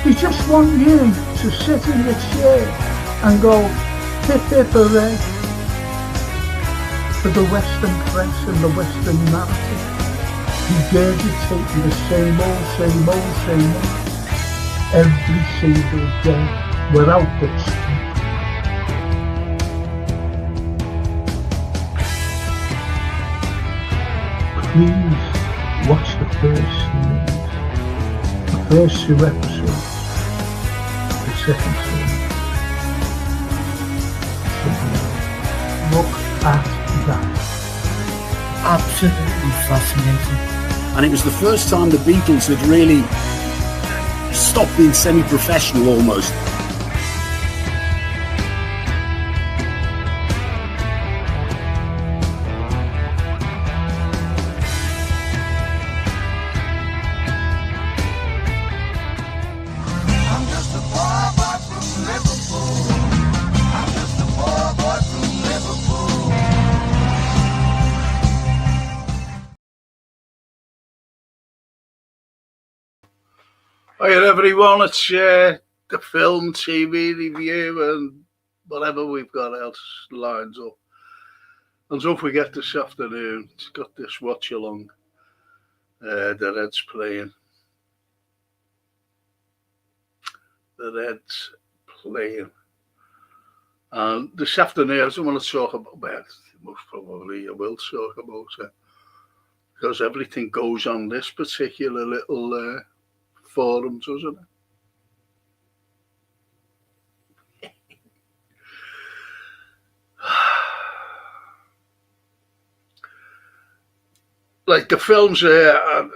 They just want you to sit in your chair and go, hip hip hooray, for the Western press and the Western narrative, regurgitating the same old, every single day, without the stop. Please watch the first 2 episodes, the second 2. Look at that. Absolutely fascinating. And it was the first time the Beatles had really stopped being semi-professional almost. Hi everyone, it's the film, TV review and whatever we've got else lines up. And don't forget this afternoon, it's got this watch along, the Reds playing. And this afternoon, I don't want to talk about, well, most probably I will talk about it, because everything goes on this particular little forum, doesn't it? Like the films I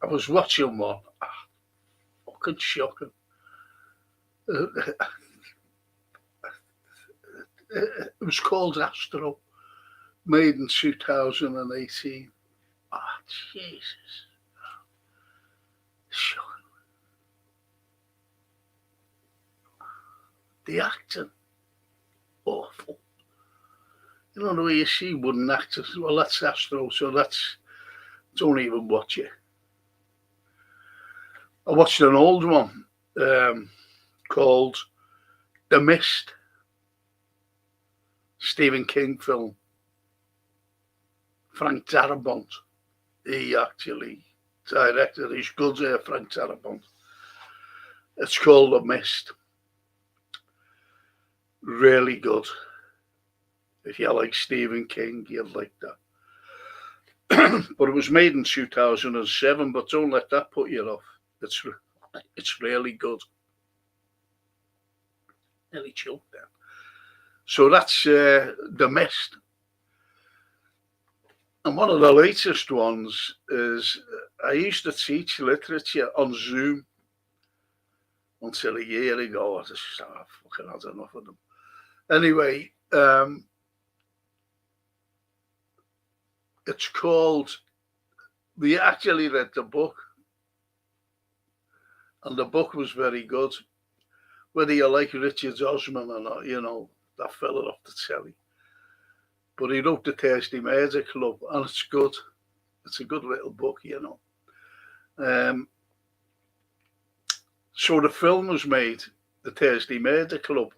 was watching one, fucking shocking. It was called Astro, made in 2018. Ah, Jesus. Shocking. The acting, awful. You know the way you see wooden actors. Well, that's Astro, so don't even watch it. I watched an old one called The Mist, Stephen King film. Frank Darabont, he actually directed. He's good there, Frank Darabont. It's called The Mist. Really good. If you like Stephen King, you'll like that. But it was made in 2007, but don't let that put you off. It's really good. Nearly choked there. So that's The Mist. And one of the latest ones is, I used to teach literature on Zoom until a year ago. I just fucking had enough of them. Anyway, it's called, we actually read the book, and the book was very good. Whether you like Richard Osman or not, you know, that fella off the telly. But he wrote the Thursday Murder Club, and it's good. It's a good little book, you know. So the film was made, the Thursday Murder Club,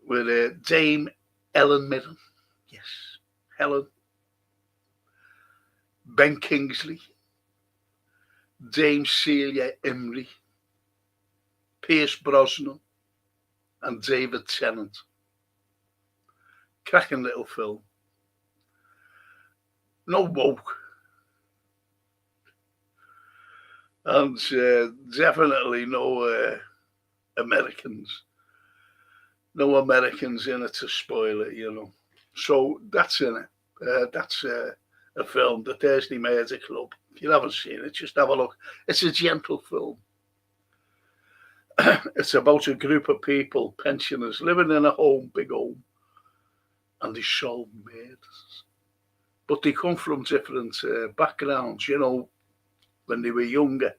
with Dame Helen Mirren. Yes, Helen. Ben Kingsley. Dame Celia Imrie. Pierce Brosnan. And David Tennant. Cracking little film. No woke. And definitely no Americans. No Americans in it to spoil it, you know. So that's in it. That's a film, The Thursday Murder Club. If you haven't seen it, just have a look. It's a gentle film. It's about a group of people, pensioners, living in a home, big home, and they solve murders. But they come from different backgrounds, you know, when they were younger.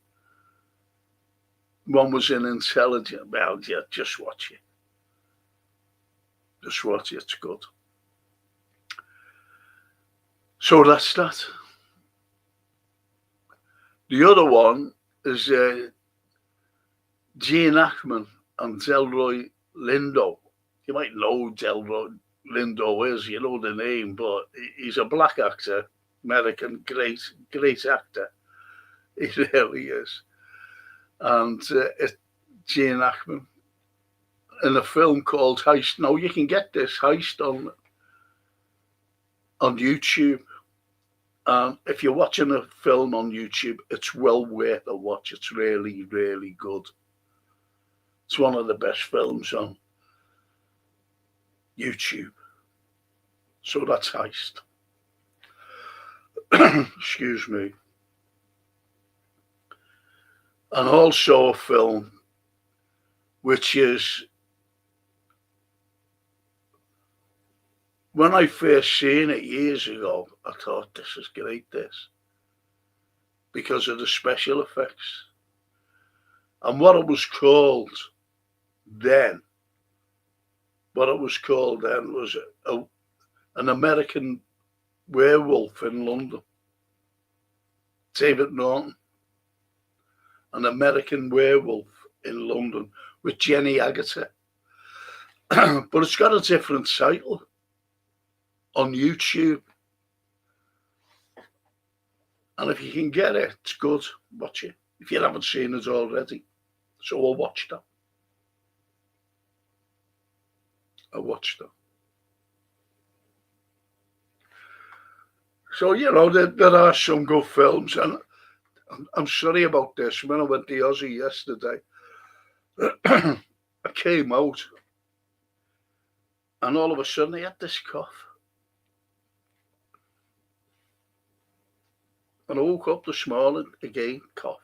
One was in intelligence. Well, yeah, just watch it. Just watch it, it's good. So that's that. The other one is Gene Hackman and Delroy Lindo. You might know Delroy Lindo is, you know the name, but he's a black actor, American, great actor. He really is. And it's Gene Hackman in a film called Heist. Now you can get this Heist on YouTube. If you're watching a film on YouTube, it's well worth a watch. It's really, really good. It's one of the best films on YouTube. So that's Heist. Excuse me. And also a film which is, when I first seen it years ago, I thought, this is great, this. Because of the special effects. And what it was called then was an American werewolf in London. David Norton. An American werewolf in London with Jenny Agutter. But it's got a different title on YouTube. And if you can get it, it's good. Watch it. If you haven't seen it already. So I'll watch that. So, you know, there are some good films. And I'm sorry about this. When I went to Aussie yesterday, I came out and all of a sudden I had this cough. And I woke up this morning again, coughing.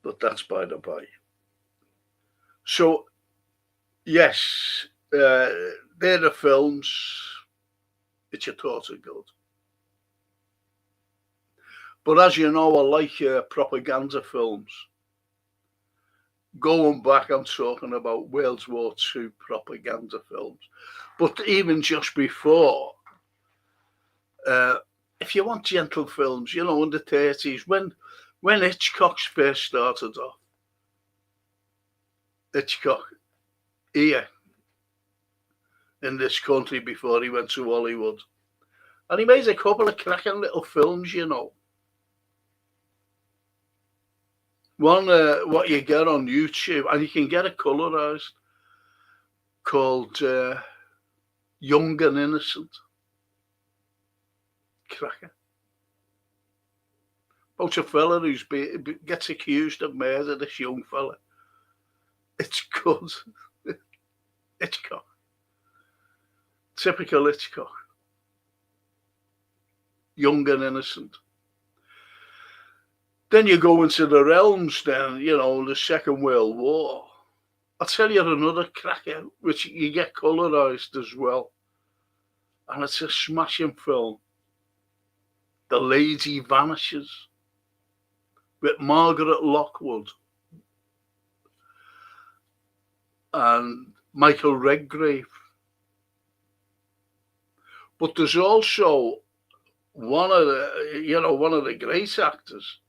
But that's by the by. So, yes, they're the films that you thought are good. But as you know, I like propaganda films. Going back, I'm talking about World War II propaganda films. But even just before, if you want gentle films, you know, in the 30s, when Hitchcock first started off, Hitchcock here in this country before he went to Hollywood. And he made a couple of cracking little films, you know. One, what you get on YouTube, and you can get it colorized, called Young and Innocent. Cracker. About a fella who gets accused of murder, this young fella. It's good. Hitchcock. Typical Hitchcock. Young and Innocent. Then you go into the realms then, you know, the Second World War. I'll tell you another cracker, which you get colorized as well. And it's a smashing film. The Lady Vanishes. With Margaret Lockwood. And Michael Redgrave. But there's also one of the great actors,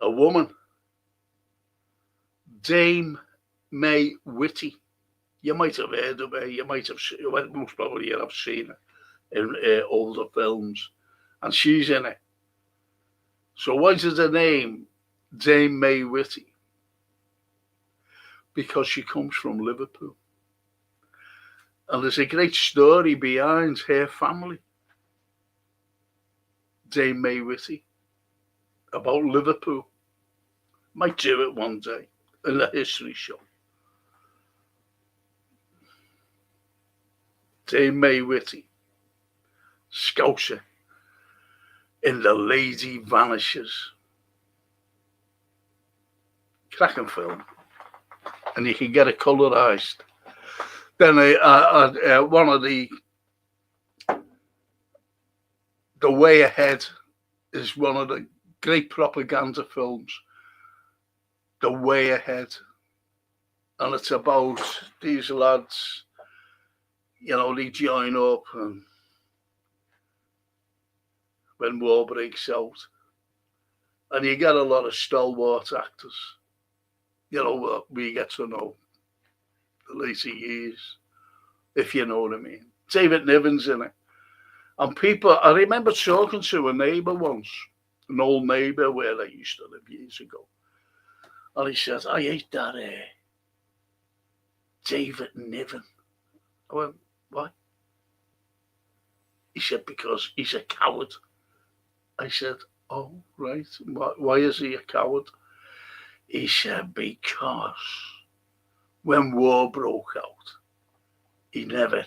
a woman, Dame May Whitty. You might have heard of her. You might have most probably have seen her in older films, and she's in it. So why is her name Dame May Whitty? Because she comes from Liverpool. And there's a great story behind her family, Dame May Whitty, about Liverpool. Might do it one day in a history show. Dame May Whitty, Scouser, in The Lady Vanishes. Cracking film. And you can get it colorized. Then one of the Way Ahead is one of the great propaganda films. The Way Ahead. And it's about these lads they join up, and when war breaks out, and you get a lot of stalwart actors, we get to know the later years, if you know what I mean. David Niven's in it. And people, I remember talking to a neighbour once, an old neighbour where I used to live years ago. And he said, I hate that David Niven. I went, why? He said, because he's a coward. I said, oh, right. Why is he a coward? He said, because when war broke out, he never,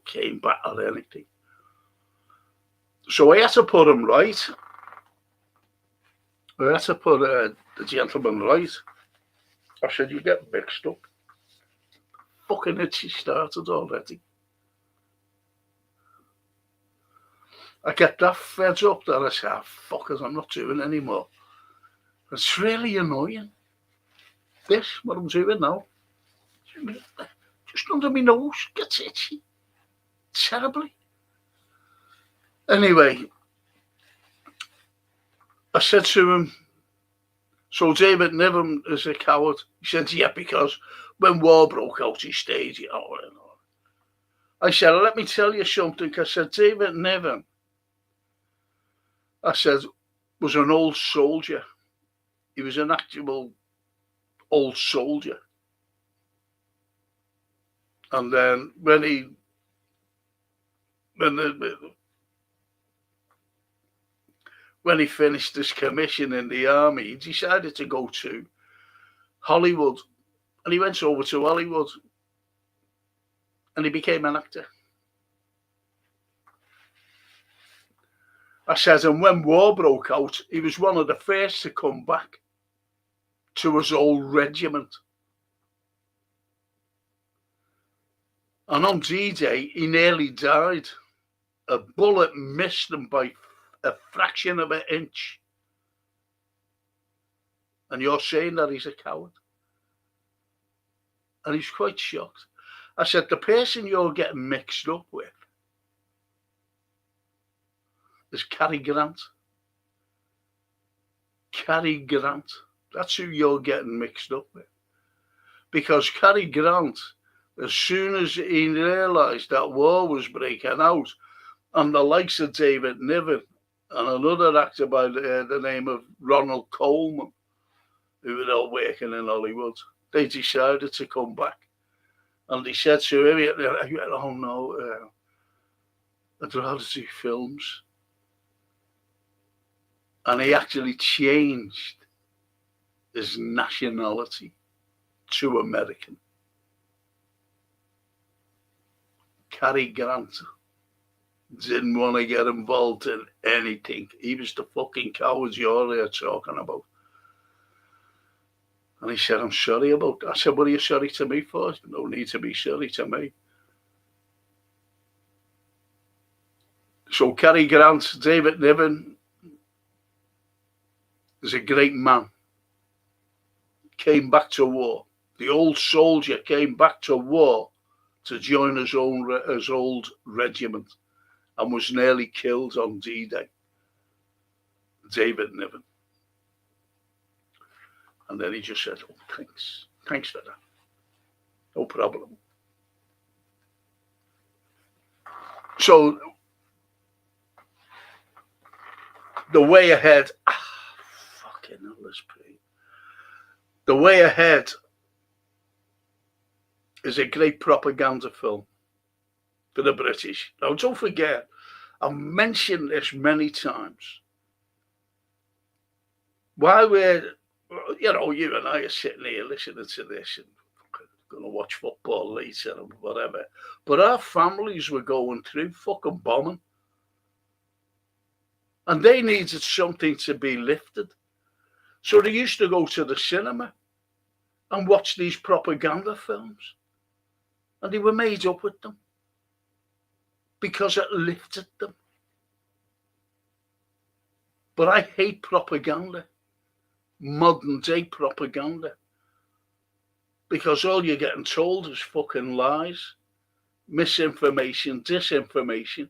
came back or anything. So I had to put him right. I had to put the gentleman right. I said, you get mixed up. Fucking itchy started already. I get that fed up that I said, fuckers, I'm not doing it anymore. It's really annoying. This, what I'm doing now, just under my nose, gets itchy. Terribly. Anyway, I said to him, so David Niven is a coward. He said, yeah, because when war broke out, he stayed. I said, let me tell you something. I said, David Niven, I said, was an old soldier. He was an actual old soldier. And then when he finished his commission in the army, he decided to go to Hollywood. And he went over to Hollywood and he became an actor. I said, and when war broke out, he was one of the first to come back to his old regiment. And on D-Day, he nearly died. A bullet missed him by a fraction of an inch. And you're saying that he's a coward? And he's quite shocked. I said, the person you're getting mixed up with is Cary Grant. Cary Grant. That's who you're getting mixed up with. Because Cary Grant, as soon as he realised that war was breaking out, and the likes of David Niven and another actor by the name of Ronald Coleman, who were all working in Hollywood, they decided to come back. And they said to him, oh no, I'd rather do films. And he actually changed his nationality to American. Cary Grant didn't want to get involved in anything. He was the fucking coward you're there talking about. And he said, I'm sorry about that. I said, what are you sorry to me for? No need to be sorry to me. So Cary Grant, David Niven, is a great man. Came back to war. The old soldier came back to war to join his old regiment and was nearly killed on D-Day. David Niven. And then he just said, oh, thanks for that. No problem. So the way ahead, fucking hell, this pain. The Way Ahead is a great propaganda film for the British. Now, don't forget, I've mentioned this many times. While we're, you and I are sitting here listening to this and going to watch football later and whatever, but our families were going through fucking bombing. And they needed something to be lifted. So they used to go to the cinema and watch these propaganda films. And they were made up with them because it lifted them. But I hate propaganda, modern day propaganda, because all you're getting told is fucking lies. misinformation, disinformation,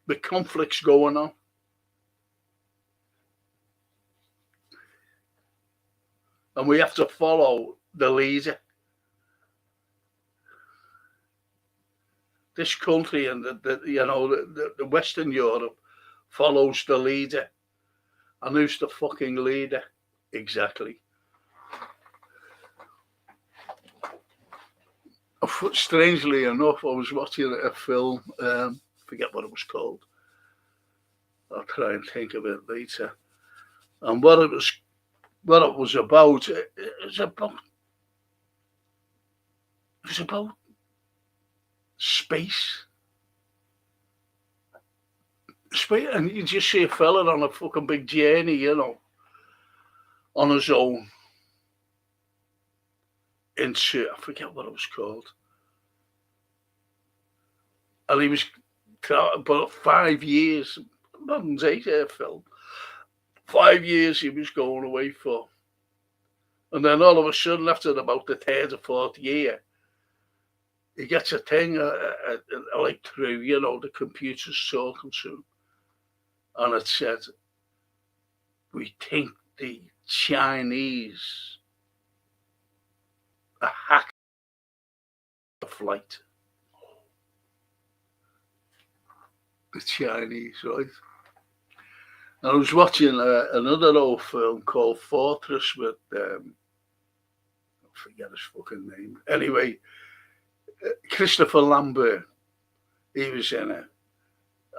the conflicts going on. And we have to follow the leader. This country and the Western Europe follows the leader. And who's the fucking leader? Exactly. Strangely enough, I was watching a film, forget what it was called. I'll try and think of it later. And what it was about, it was about space. And you just see a fella on a fucking big journey, on his own. Into, I forget what it was called. And he was about 5 years, modern day film. 5 years he was going away for. And then all of a sudden, after about the third or fourth year, he gets a thing like through, the computer's talking to him. And it said, we think the Chinese are hacking the flight. The Chinese, right? And I was watching another old film called Fortress with, I forget his fucking name. Anyway, Christopher Lambert, he was in it.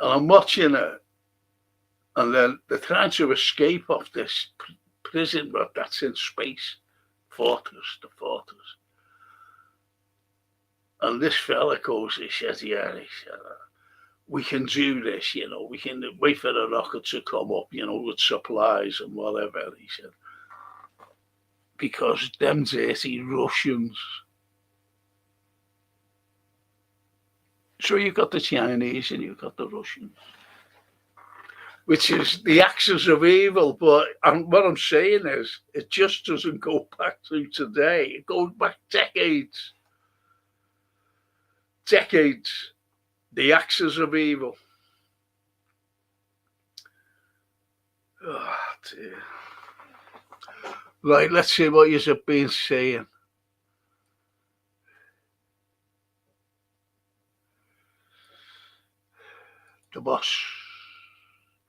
And I'm watching it. And then they're trying to escape off this prison, but that's in space. Fortress, the Fortress. And this fella goes, he said, we can do this, we can wait for the rocket to come up, with supplies and whatever, he said. Because them dirty Russians. So you've got the Chinese and you've got the Russians. Which is the axis of evil, but what I'm saying is, it just doesn't go back to today. It goes back decades. Decades. The axis of evil. Oh, dear. Right, let's see what you've been saying. The boss.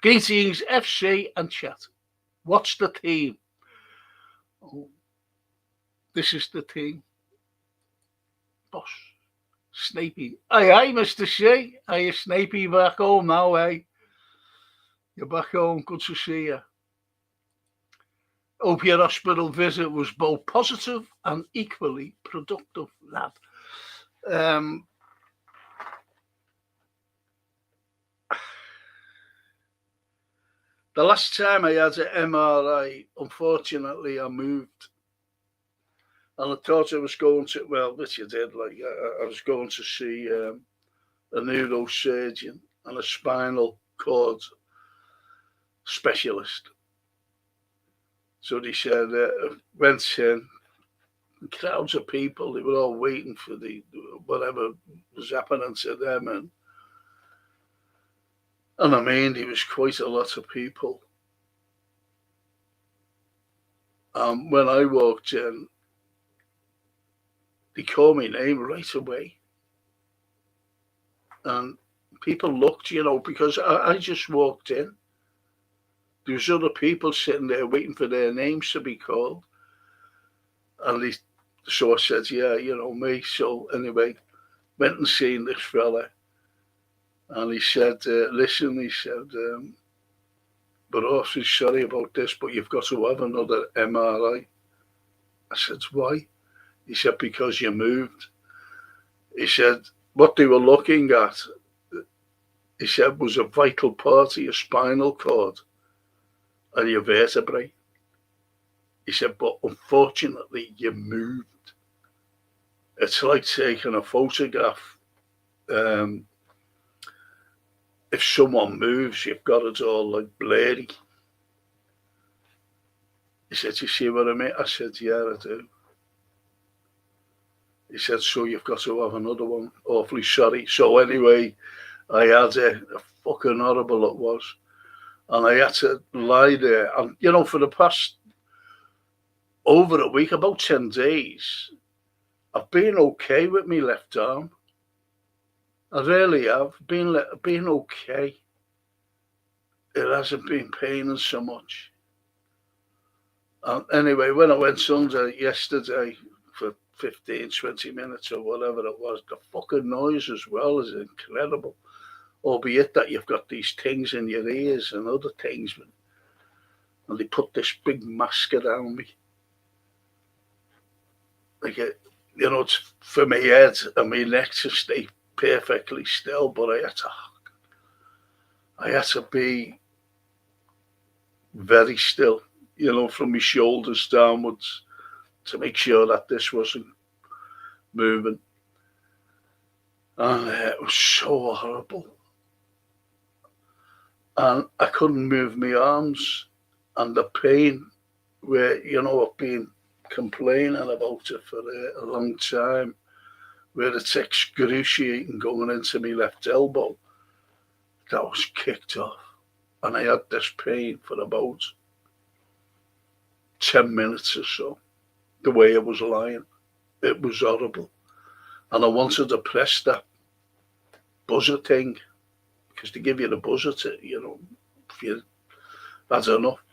Greetings, FC and chat. What's the team? Oh, this is the team. Boss. Snapey. Aye, Mr. C. Are you Snapey back home now, eh? You're back home. Good to see you. Hope your hospital visit was both positive and equally productive, lad. The last time I had an MRI, unfortunately, I moved. And I thought I was going to, well, which I did, I was going to see a neurosurgeon and a spinal cord specialist. So they said, went in, crowds of people, they were all waiting for whatever was happening to them. And I mean, there was quite a lot of people. When I walked in, they called my name right away. And people looked, because I just walked in. There was other people sitting there waiting for their names to be called. And so I said, yeah, me. So anyway, went and seen this fella. And he said, listen, he said, but awfully sorry about this, but you've got to have another MRI. I said, why? He said, because you moved. He said, what they were looking at, he said, was a vital part of your spinal cord and your vertebrae. He said, but unfortunately, you moved. It's like taking a photograph. If someone moves, you've got it all like blurry. He said, you see what I mean? I said, yeah, I do. He said, so you've got to have another one. Awfully sorry. So anyway, I had a fucking horrible it was. And I had to lie there. And, you know, for the past over a week, about 10 days, I've been okay with my left arm. I really have. Been okay. It hasn't been paining so much. And anyway, when I went under yesterday for 15, 20 minutes or whatever it was, the fucking noise as well is incredible. Albeit that you've got these things in your ears and other things. And they put this big mask around me. Like, you know, it's for my head and my neck to stay perfectly still, but I had to be very still, you know, from my shoulders downwards to make sure that this wasn't moving. And it was so horrible. And I couldn't move my arms, and the pain where, you know, I've been complaining about it for a long time, where it's excruciating going into my left elbow, that was kicked off. And I had this pain for about 10 minutes or so, the way I was lying. It was horrible. And I wanted to press that buzzer thing, because they give you the buzzer to, you know, if you, that's enough.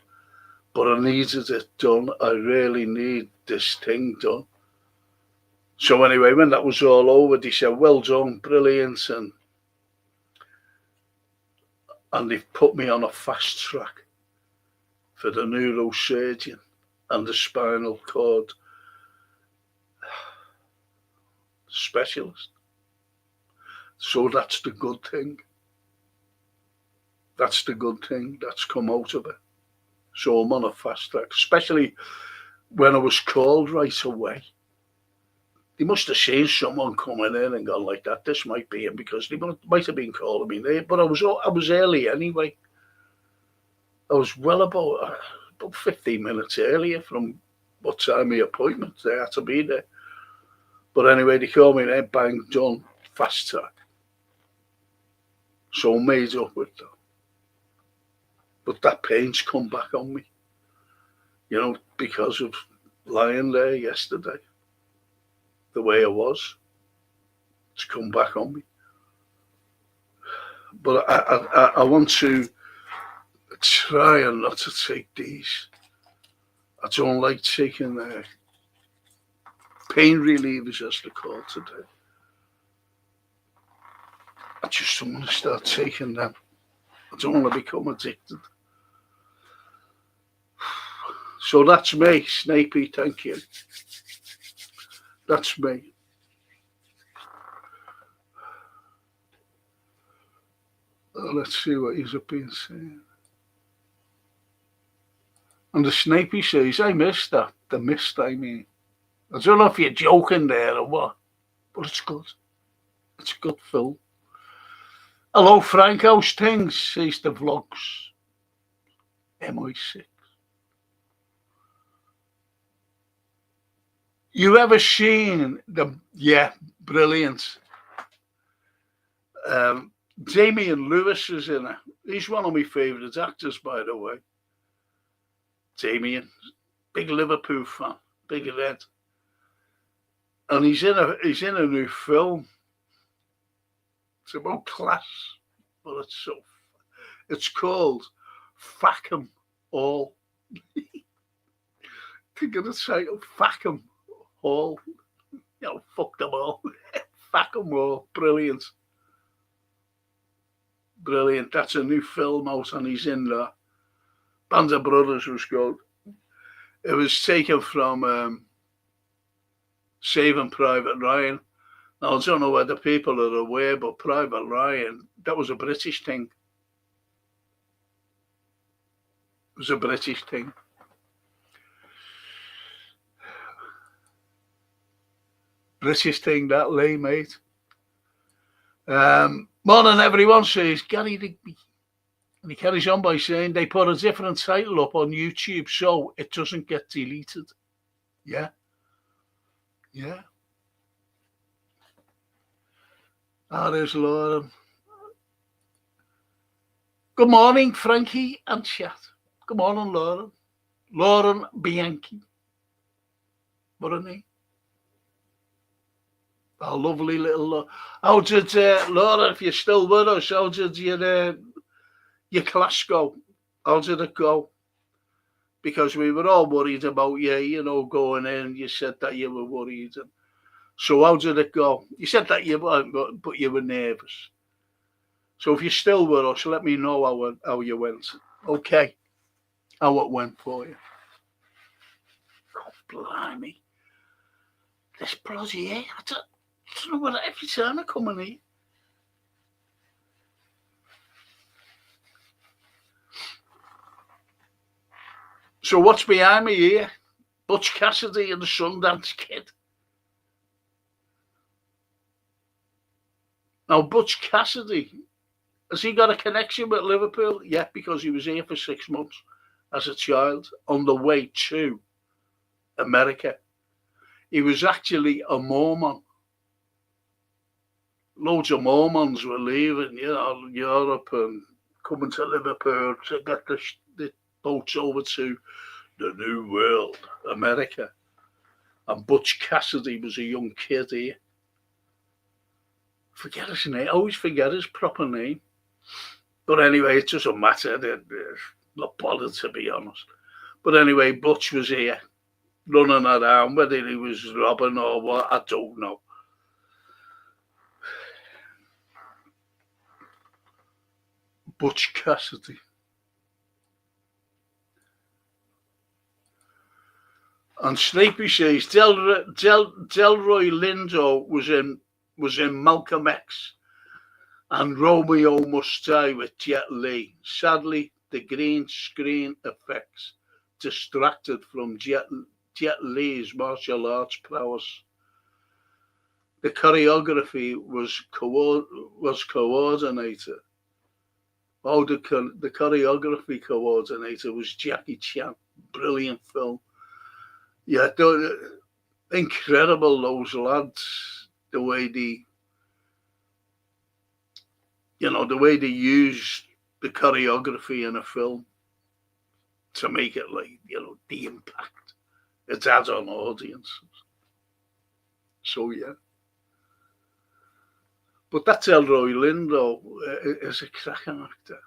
But I needed it done. I really need this thing done. So anyway, when that was all over, they said, well done, brilliant. And they've put me on a fast track for the neurosurgeon and the spinal cord specialist. So that's the good thing. That's the good thing that's come out of it. So I'm on a fast track, especially when I was called right away. They must have seen someone coming in and gone like that. This might be him, because they might have been calling me there. But I was early anyway. I was well about 15 minutes earlier from what time my appointment. They had to be there. But anyway, they called me there, bang, done, fast track. So I made up with that. But that pain's come back on me, you know, because of lying there yesterday, the way I was. It's come back on me. But I want to try and not to take these. I don't like taking pain relievers, as they're called today. I just don't want to start taking them. I don't want to become addicted. So that's me, Snapey, thank you. That's me. Let's see what he's been saying. And the Snapey says, I missed that. The mist, I mean. I don't know if you're joking there or what, but it's good. It's a good film. Hello, Frank, how's things? Says the vlogs. MI6. You ever seen yeah, brilliant. Damian Lewis is in it. He's one of my favourite actors, by the way. Damian, big Liverpool fan, big red. And he's in a new film. It's about class, but it's called Fuck 'em All. Think of the title, Fuck 'em All. You know, fuck them all. Fuck 'em all. Brilliant. Brilliant. That's a new film out, and he's in there. Band of Brothers was called. It was taken from Saving Private Ryan. Now, I don't know whether people are aware, but Private Ryan, that was a British thing. It was a British thing. British thing, that lay, mate. Morning, everyone, says Gary Digby. And he carries on by saying they put a different title up on YouTube so it doesn't get deleted. Yeah. Yeah. There's Lauren. Good morning, Frankie and chat. Good morning, Lauren. Lauren Bianchi. What a name. A lovely little. How did Laura? If you're still with us, how did your class go? How did it go? Because we were all worried about you, going in. You said that you were worried. So how did it go? You said that you weren't, but you were nervous. So if you're still with us, let me know how you went. Okay, how it went for you. God, blimey. This bloody air. I don't know what every time I come in here. So what's behind me here? Butch Cassidy and the Sundance Kid. Now, Butch Cassidy, has he got a connection with Liverpool? Yeah, because he was here for 6 months as a child on the way to America. He was actually a Mormon. Loads of Mormons were leaving, Europe and coming to Liverpool to get the boats over to the New World, America. And Butch Cassidy was a young kid here. Forget his name. I always forget his proper name. But anyway, it doesn't matter. They're not bothered, to be honest. But anyway, Butch was here, running around. Whether he was robbing or what, I don't know. Butch Cassidy. And Snappy says Delroy Lindo was in Malcolm X and Romeo Must Die with Jet Li. Sadly, the green screen effects distracted from Jet Li's martial arts prowess. The choreography was coordinated. Oh, the choreography coordinator was Jackie Chan. Brilliant film. Yeah, incredible, those lads. The way they use the choreography in a film to make it like, the impact it has on audiences. So, yeah. But that's Elroy Lindo is a cracking actor.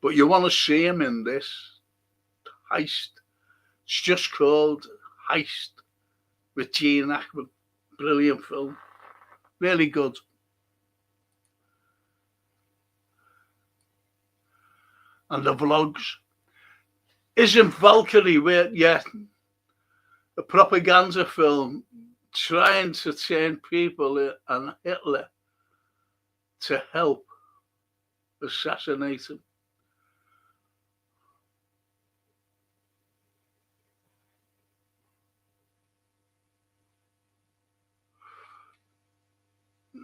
But you want to see him in this Heist. It's just called Heist with Gene Hackman. Brilliant film. Really good. And the vlogs. Isn't Valkyrie a propaganda film trying to turn people and Hitler to help assassinate him?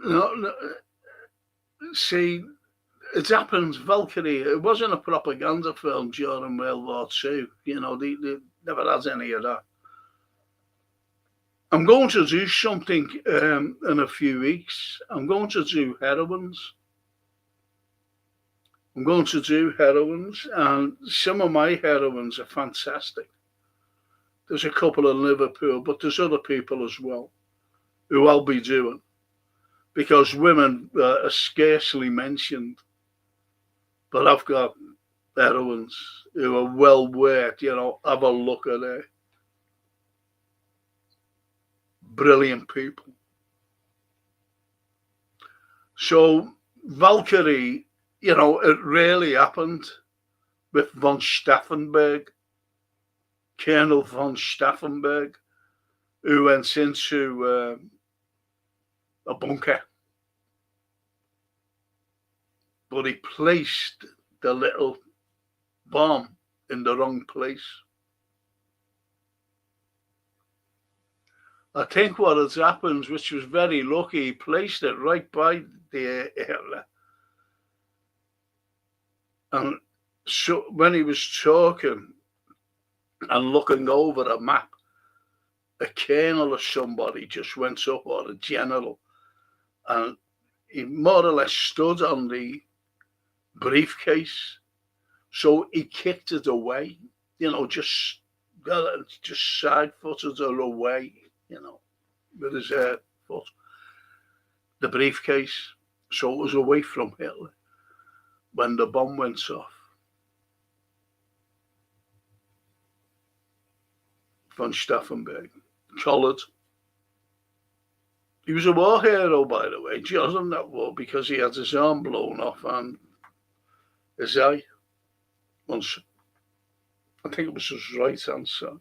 No, see, it happens, Valkyrie, it wasn't a propaganda film during World War II. They never had any of that. I'm going to do something in a few weeks. I'm going to do heroines. And some of my heroines are fantastic. There's a couple in Liverpool, but there's other people as well who I'll be doing, because women are scarcely mentioned. But I've got heroines who are well worth, have a look at it. Brilliant people. So Valkyrie, it really happened with von Stauffenberg, Colonel von Stauffenberg, who went into a bunker. But he placed the little bomb in the wrong place. I think what has happened, which was very lucky, he placed it right by the area. And so when he was talking and looking over a map, a colonel or somebody just went up, or a general, and he more or less stood on the briefcase. So he kicked it away, just side-footed it away, with his foot, the briefcase. So it was away from Hitler when the bomb went off. Von Stauffenberg, collared. He was a war hero, by the way, during that war, because he had his arm blown off and his eye. Once, I think it was his right hand side.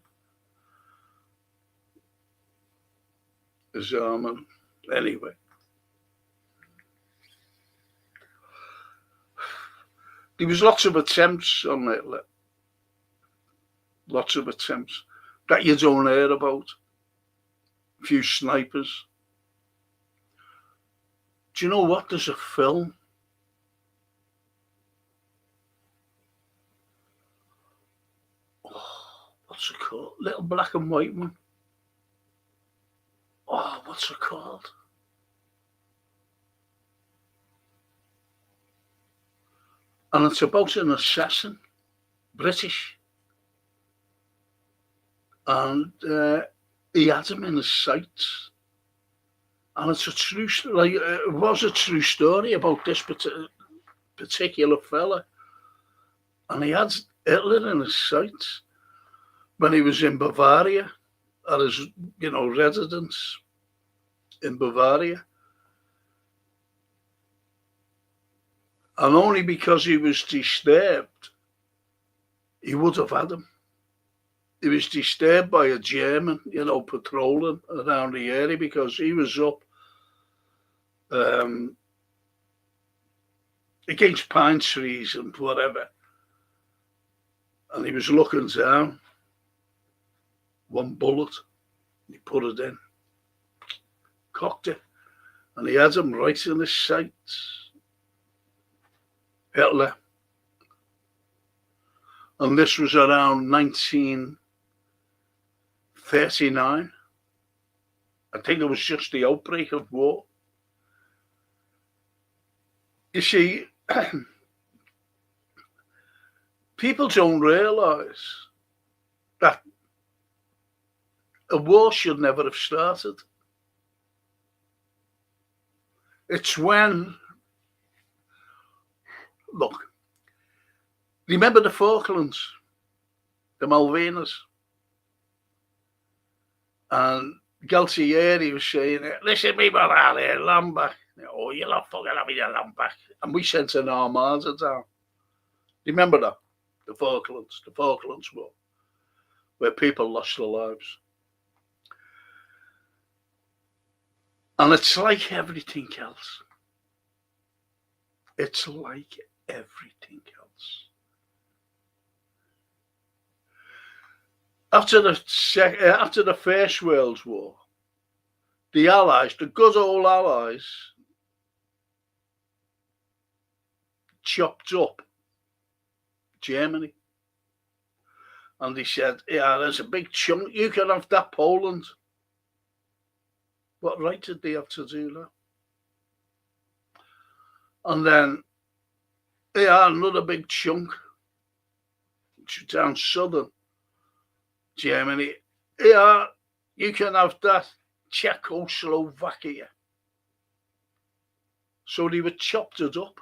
His arm, anyway. There was lots of attempts on Hitler. Lots of attempts that you don't hear about. A few snipers. Do you know what? There's a film. What's it called? Little black and white one. Oh, what's it called? And it's about an assassin, British. And he had him in his sights. And it's a true story. It was a true story about this particular fella. And he had Hitler in his sights when he was in Bavaria, at his, residence in Bavaria. And only because he was disturbed, he would have had him. He was disturbed by a German, patrolling around the area because he was up against pine trees and whatever. And he was looking down. One bullet, he put it in, cocked it, and he had him right in his sights. Hitler. And this was around 1939. I think it was just the outbreak of war. You see, people don't realise that a war should never have started. It's when, look, remember the Falklands, the Malvinas, and Galtieri was saying, listen, me out here, land back. Oh, you're not fucking having your land back. And we sent an armada down. Remember that? The Falklands War, where people lost their lives. And it's like everything else. It's like everything else. After the First World War, the Allies, the good old Allies, chopped up Germany. And they said, yeah, there's a big chunk, you can have that Poland. What right did they have to do that? And then, yeah, another big chunk down southern Germany. Yeah, you can have that Czechoslovakia. So they were chopped it up.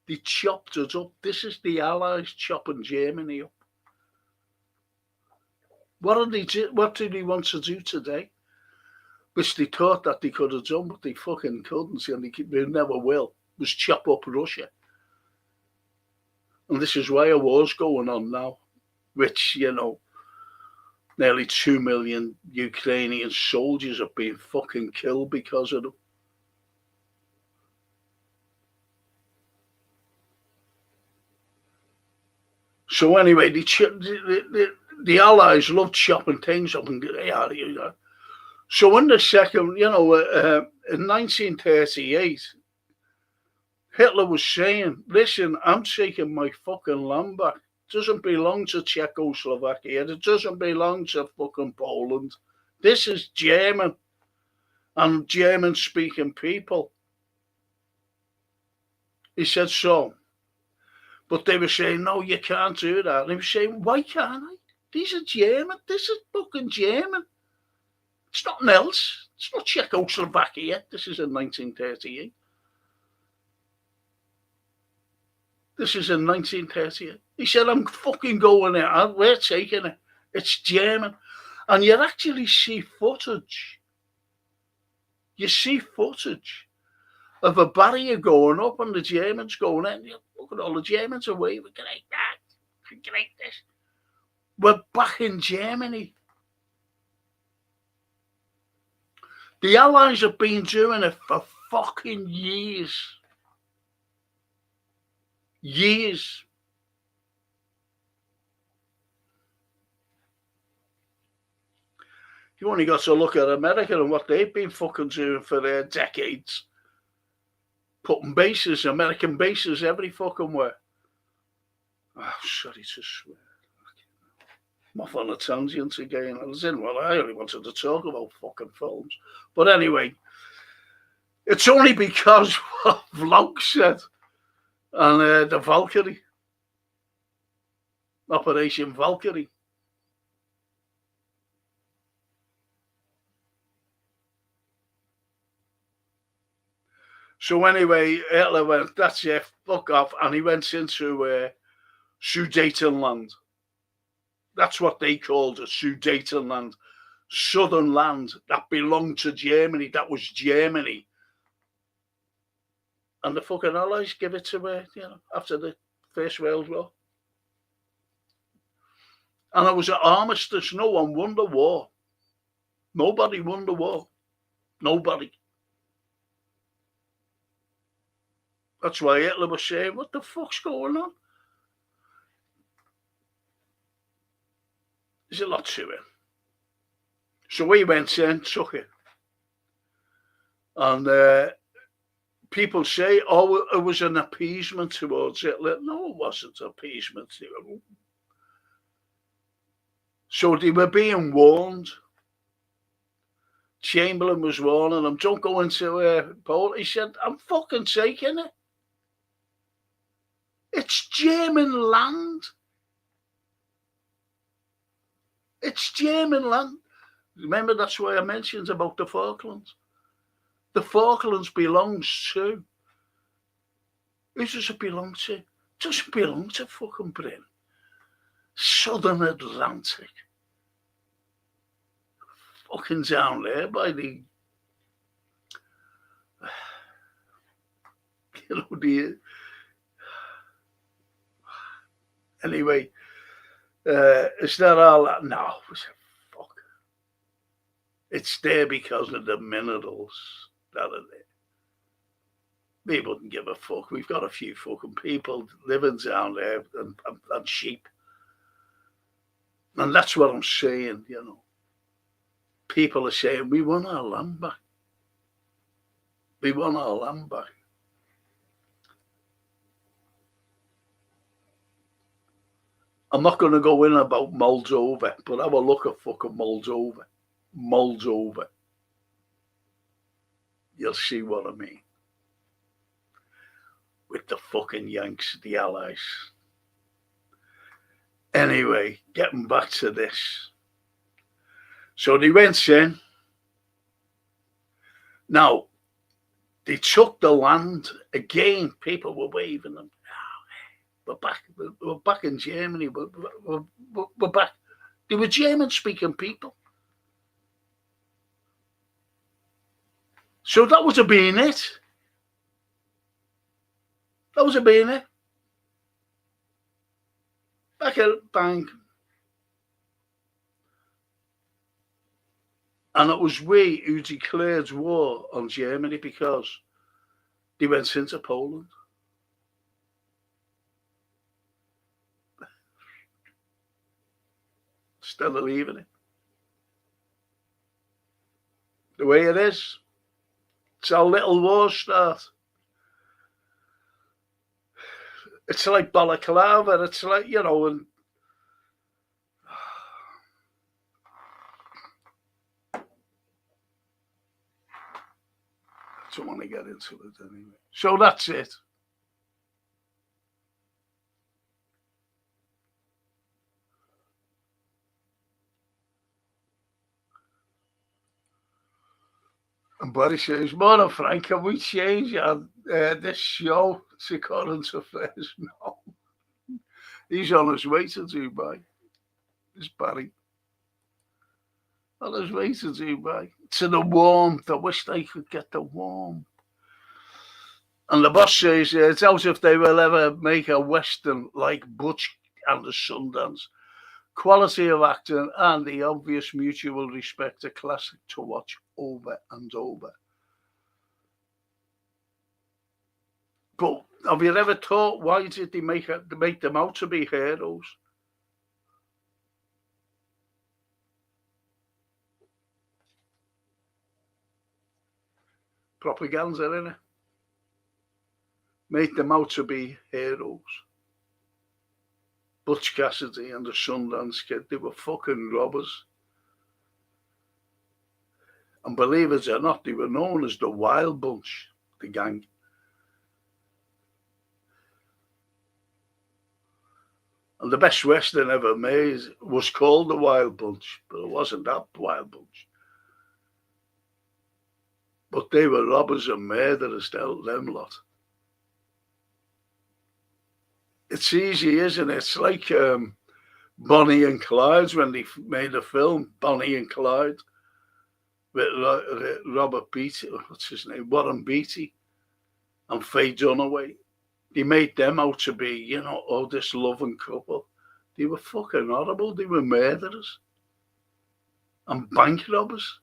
They chopped it up. This is the Allies chopping Germany up. What do they want to do today? Which they thought that they could have done, but they fucking couldn't, and they never will, was chop up Russia. And this is why a war's going on now, which, nearly 2 million Ukrainian soldiers have been fucking killed because of them. So anyway, the Allies loved chopping things up and So in the second, in 1938, Hitler was saying, listen, I'm taking my fucking land back. It doesn't belong to Czechoslovakia. It doesn't belong to fucking Poland. This is German and German-speaking people. He said, so. But they were saying, no, you can't do that. And he was saying, why can't I? These are German. This is fucking German. It's nothing else. It's not Czechoslovakia. This is in 1938. This is in 1938. He said, I'm fucking going there. We're taking it. It's German. And you actually see footage. You see footage of a barrier going up and the Germans going in. Look at all the Germans are waving. Great that. Great this. We're back in Germany. The Allies have been doing it for fucking years. Years. You only got to look at America and what they've been fucking doing for decades. Putting bases, American bases, every fucking where. Oh, sorry to swear. I'm off on a tangent again. I only wanted to talk about fucking films. But anyway, it's only because what Vlog said and the Valkyrie. Operation Valkyrie. So anyway, Hitler went, that's it, fuck off. And he went into Sudetenland. That's what they called it, Sudetenland. Southern land that belonged to Germany. That was Germany. And the fucking Allies give it to after the First World War. And it was an armistice. No one won the war. Nobody won the war. Nobody. That's why Hitler was saying, what the fuck's going on? There's a lot to it. So we went in, took it. And people say, oh, it was an appeasement towards Hitler. No, it wasn't appeasement. So they were being warned. Chamberlain was warning them, don't go into Poland. He said, I'm fucking taking it. It's German land. It's German land. Remember, that's why I mentioned about the Falklands. The Falklands belongs to. Who does it belong to? It doesn't belong to fucking Britain. Southern Atlantic. Fucking down there by the, anyway, is that all that? No, fuck. It's there because of the minerals that are there. They wouldn't give a fuck. We've got a few fucking people living down there and sheep. And that's what I'm saying, People are saying, we want our land back. We want our land back. I'm not going to go in about Moldova, but have a look at fucking Moldova. Moldova. You'll see what I mean. With the fucking Yanks, the Allies. Anyway, getting back to this. So they went in. Now, they took the land. Again, people were waving them. We're back in Germany. We're back. They were German-speaking people. So that was a being it. That was a being it. Back at bang. And it was we who declared war on Germany because they went into Poland. Still leaving it. The way it is. It's how little wars start. It's like balaclava. It's like, and I don't want to get into it anyway. So that's it. And Barry says, "Morning, Frank, can we change this show to current affairs?" No. He's on his way to Dubai. This Barry. On his way to Dubai. To the warmth. I wish they could get the warmth. And the boss says, it's out if they will ever make a Western like Butch and the Sundance. Quality of acting and the obvious mutual respect, a classic to watch over and over. But have you ever thought, why did they make them out to be heroes? Propaganda, innit? Make them out to be heroes. Butch Cassidy and the Sundance Kid, they were fucking robbers. And believe it or not, they were known as the Wild Bunch, the gang. And the best Western ever made was called the Wild Bunch, but it wasn't that Wild Bunch. But they were robbers and murderers, them lot. It's easy, isn't it? It's like Bonnie and Clyde when they made a film, Bonnie and Clyde, with Robert Beatty, what's his name, Warren Beatty, and Faye Dunaway. They made them out to be, this loving couple. They were fucking horrible. They were murderers and bank robbers.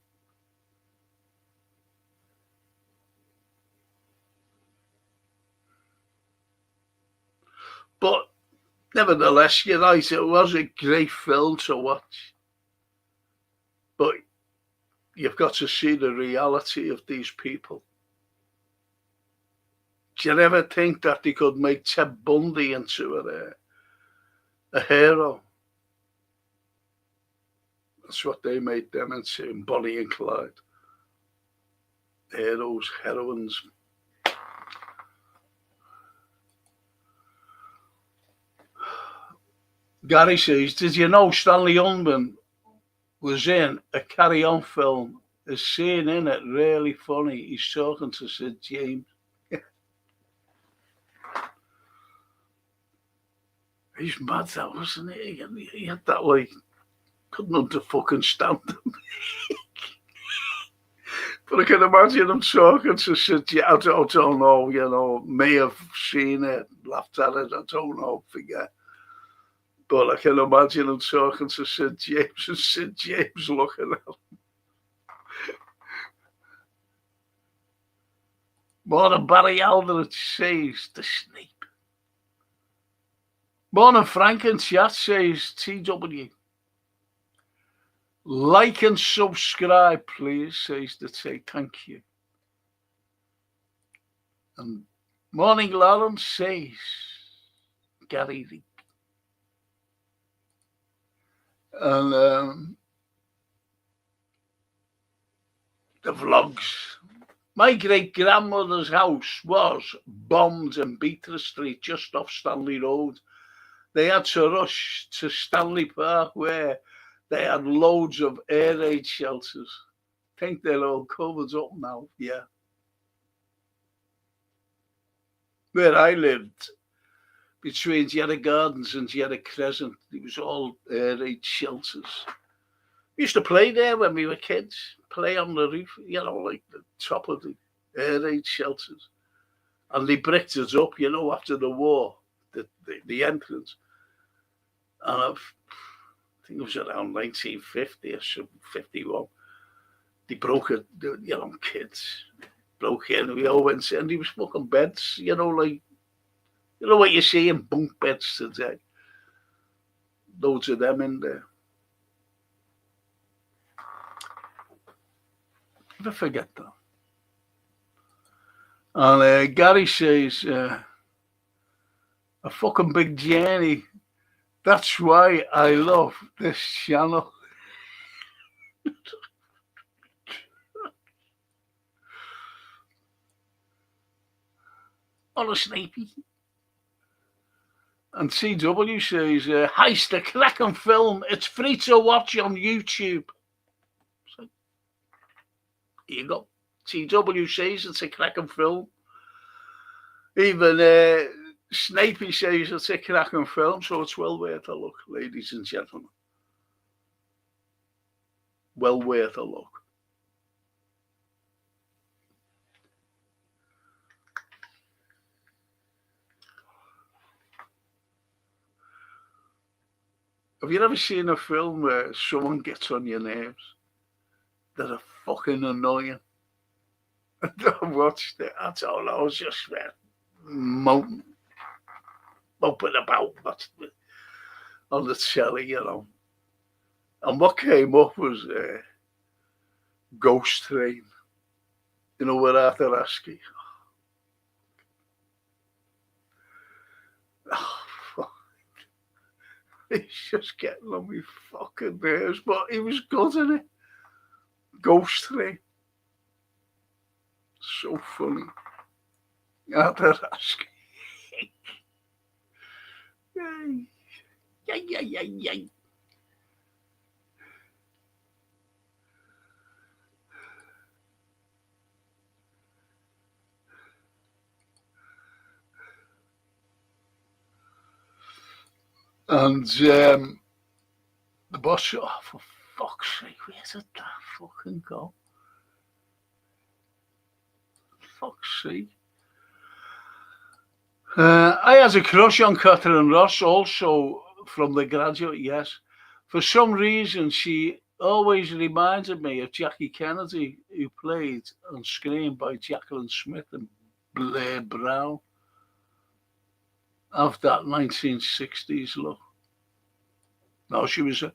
But nevertheless, you're right, it was a great film to watch. But you've got to see the reality of these people. Do you ever think that they could make Ted Bundy into a hero? That's what they made them into, in Bonnie and Clyde. Heroes, heroines. Gary says, did you know Stanley Unban was in a Carry On film? A scene in it really funny. He's talking to Sid James. He's mad, that wasn't he? He had that, like, couldn't under fucking stand him. But I can imagine him talking to Sid James. I don't know, may have seen it, laughed at it, I don't know, forget. But I can imagine him talking to Sid James and Sid James looking at him. More than Barry Aldrich says, the Snape. Morning Frank in chat says, TW. Like and subscribe, please, says the T. Thank you. And Morning Lawrence says, Gary Reek. And the vlogs. My great-grandmother's house was bombed in Beatrice Street, just off Stanley Road. They had to rush to Stanley Park where they had loads of air raid shelters. I think they're all covered up now, yeah. Where I lived, between Jeddah Gardens and Jeddah Crescent, it was all air raid shelters. We used to play there when we were kids, play on the roof, like the top of the air raid shelters. And they bricked it up, after the war, the entrance. And I think it was around 1950 or 51. They broke it, kids broke in. We all went in, and there was fucking beds, like, what you see in bunk beds today. Loads of them in there. Never forget that. And Gary says, a fucking big journey. That's why I love this channel. Honestly. And CW says, Heist, a cracking film. It's free to watch on YouTube. So, here you go. TW says it's a cracking film. Even Snapey says it's a cracking film, so it's well worth a look, ladies and gentlemen. Well worth a look. Have you ever seen a film where someone gets on your nerves? They're fucking annoying. I watched it. I don't know. I was just moping about on the telly, you know. And what came up was Ghost Train. You know, with Arthur Askey. Oh, fuck. He's just getting on me fucking nerves, but he was good in it. Ghost Train. So funny. Arthur Askey. Yay. And the boss, oh, for fuck's sake, where did that fucking go? Fuck's sake. I had a crush on Catherine Ross, also from The Graduate, yes. For some reason, she always reminded me of Jackie Kennedy, who played on screen by Jacqueline Smith and Blair Brown, of that 1960s look. No, she was a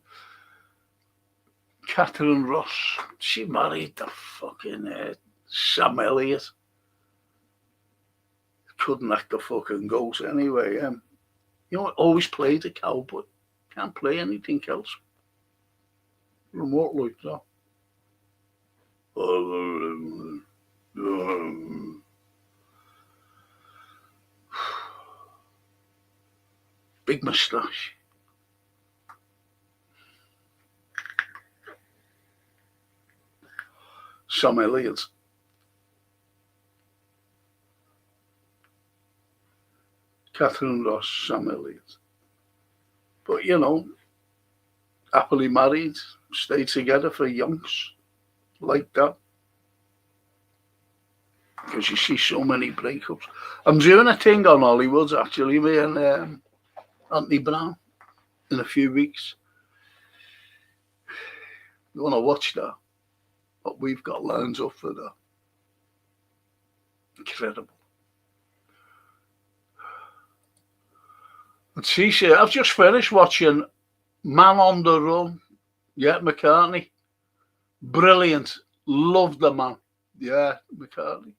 Catherine Ross. She married the fucking Sam Elliott. Couldn't act the fucking ghost anyway. You know, always played a cowboy. Can't play anything else. Remote like that. Big moustache. Sam Elliott. Catherine Ross, Sam Elliott. But, you know, happily married, stayed together for yonks like that. Because you see so many breakups. I'm doing a thing on Hollywood, actually, me and Anthony Brown in a few weeks. You want to watch that? What we've got lines up for that. Incredible. And she said, I've just finished watching Man on the Run. Yeah, McCartney. Brilliant. Love the man. Yeah, McCartney.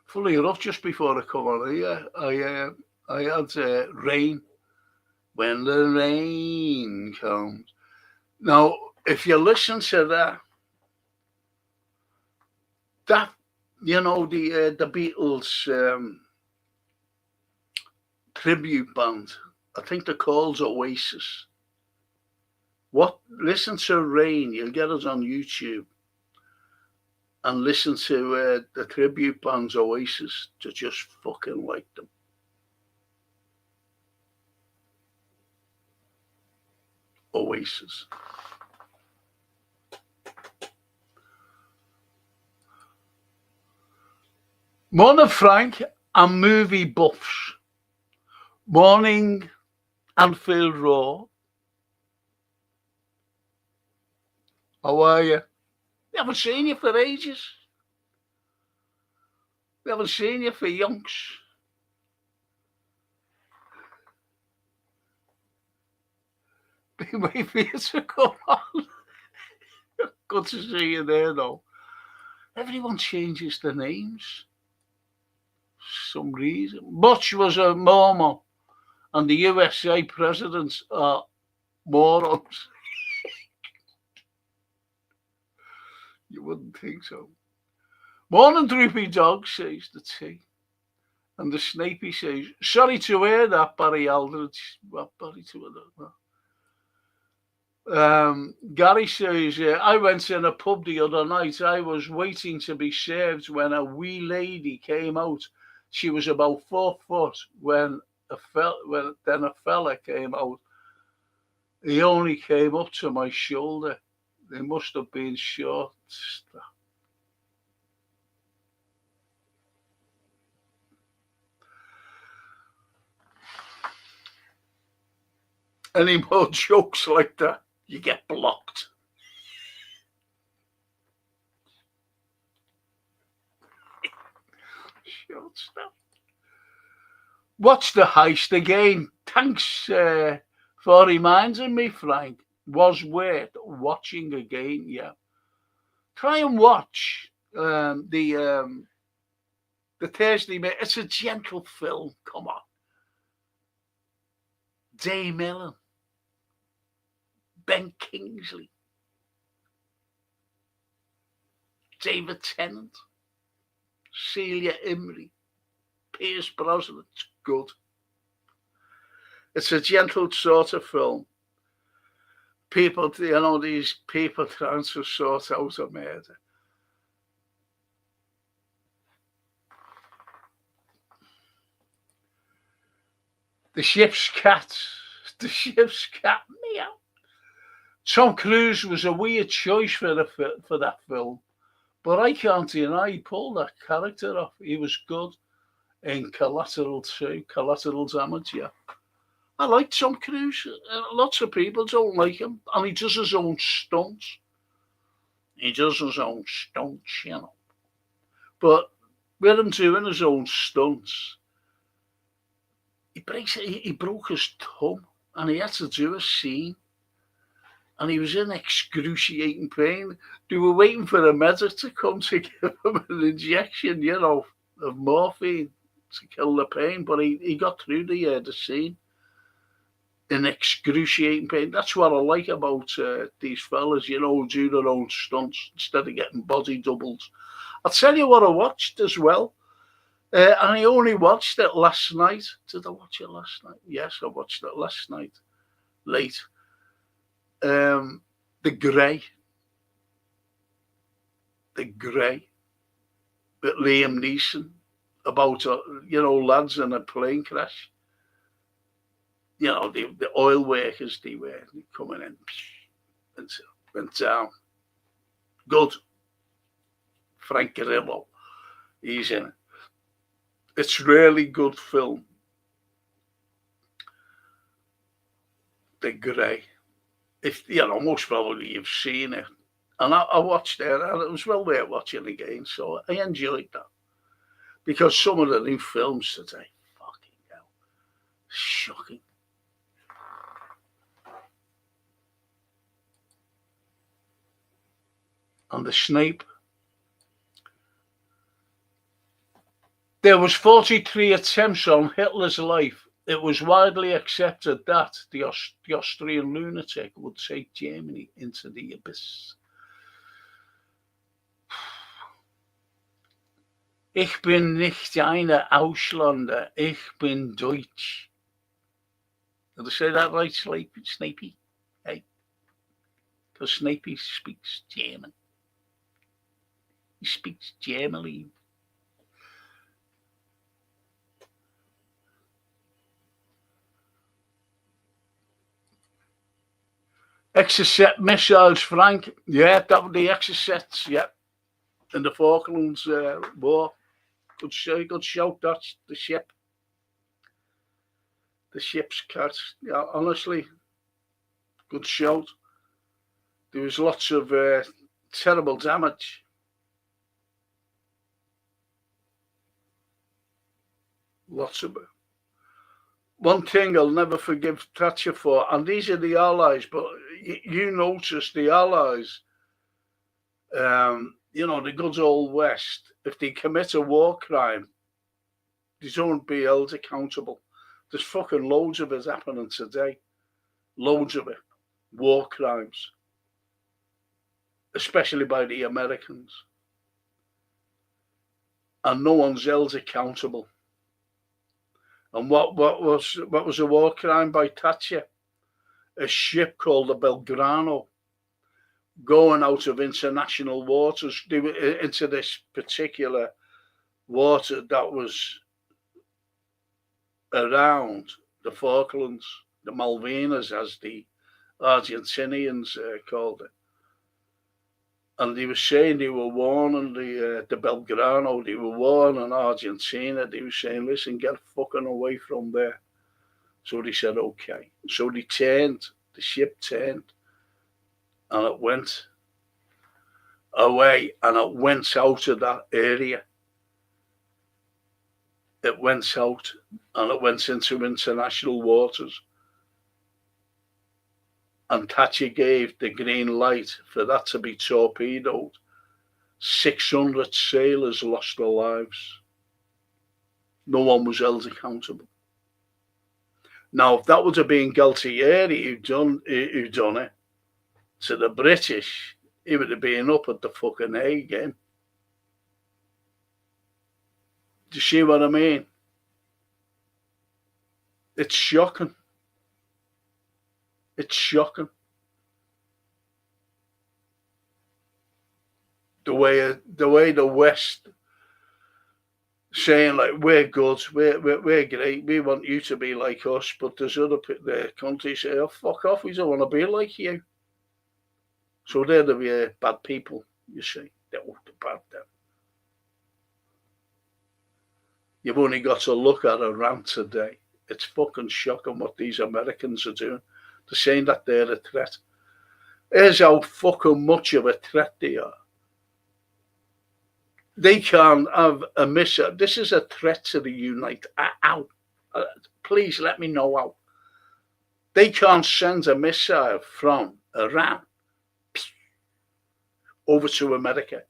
Fully enough, just before I come on here, I had Rain. When the rain comes. Now, if you listen to that, you know, the Beatles tribute band, I think they're called Oasis. Listen to Rain, you'll get us on YouTube, and listen to the tribute band's Oasis to just fucking like them. Oasis. Morning, Frank, and movie buffs. Morning, Anfield Road. How are you? We haven't seen you for ages. We haven't seen you for yonks. Been waiting for you to come on. Good to see you there, though. Everyone changes their names. Some reason. Butch was a Mormon, and the USA presidents are morons. You wouldn't think so. Morning, Droopy Dog, says the T. And the Snapey says, sorry to hear that, Barry Aldridge. Well, Barry to hear that. Gary says, I went in a pub the other night. I was waiting to be served when a wee lady came out. She was about 4 foot then a fella came out. He only came up to my shoulder. They must have been short. Any more jokes like that, you get blocked. Short stuff. Watch the heist again. Thanks for reminding me, Frank. Was worth watching again. Yeah, try and watch the Thursday. It's a gentle film. Come on, Dave Millen, Ben Kingsley, David Tennant, Celia Imrie, Pierce Brosnan. It's good. It's a gentle sort of film. People, these people trying to sort out a murder. The ship's cat. The ship's cat. Meow. Tom Cruise was a weird choice for that film, but I can't deny he pulled that character off. He was good in Collateral 2, Collateral Damage, yeah. I like Tom Cruise. Lots of people don't like him, and he does his own stunts. You know. But with him doing his own stunts, he broke his thumb, and he had to do a scene. And he was in excruciating pain. They were waiting for a medic to come to give him an injection, of morphine to kill the pain. But he got through the scene in excruciating pain. That's what I like about these fellas, do their own stunts instead of getting body doubles. I'll tell you what I watched as well. And I only watched it last night. Did I watch it last night? Yes, I watched it last night, late. The Grey with Liam Neeson about lads in a plane crash. The oil workers they were coming in and went down. Good. Frank Carlyle, he's in it. It's really good film. The Grey. If most probably you've seen it, and I watched it, and it was well worth watching again. So I enjoyed that because some of the new films today, fucking hell, shocking. And the Snape. There was 43 attempts on Hitler's life. It was widely accepted that the Austrian lunatic would take Germany into the abyss. Ich bin nicht eine Ausländer, ich bin Deutsch. Did I say that right, Snapey? Hey? Because Snapey speaks German. He speaks German. Exocet missiles, Frank. Yeah, that were the Exocets, yeah. In the Falklands War. Good shout, that's the ship. The ship's cat. Yeah, honestly, good shout. There was lots of terrible damage. Lots of it. One thing I'll never forgive Thatcher for, and these are the Allies, but you notice the Allies, the good old West, if they commit a war crime, they don't be held accountable. There's fucking loads of it happening today. Loads of it. War crimes. Especially by the Americans. And no one's held accountable. And what was a war crime by Thatcher? a ship called the Belgrano going out of international waters. They were into this particular water that was around the Falklands, the Malvinas, as the Argentinians called it. And they were saying they were warning the Belgrano, they were warning Argentina. They were saying, listen, get fucking away from there. So they said, okay. So they turned, the ship turned, and it went away, and it went out of that area. It went out, and it went into international waters. And Thatcher gave the green light for that to be torpedoed. 600 sailors lost their lives. No one was held accountable. Now, if that would have been Galtieri who done it to the British, he would have been up at the fucking A game. Do you see what I mean? It's shocking. It's shocking. The way the West saying like we're good, we're great, we want you to be like us, but there's other countries say, oh fuck off, we don't want to be like you. So they're the bad people, you see. They're the bad them. You've only got to look at Iran today. It's fucking shocking what these Americans are doing. They're saying that they're a threat. Here's how fucking much of a threat they are. They can't have a missile. This is a threat to the United. How? Please let me know how. They can't send a missile from Iran over to America.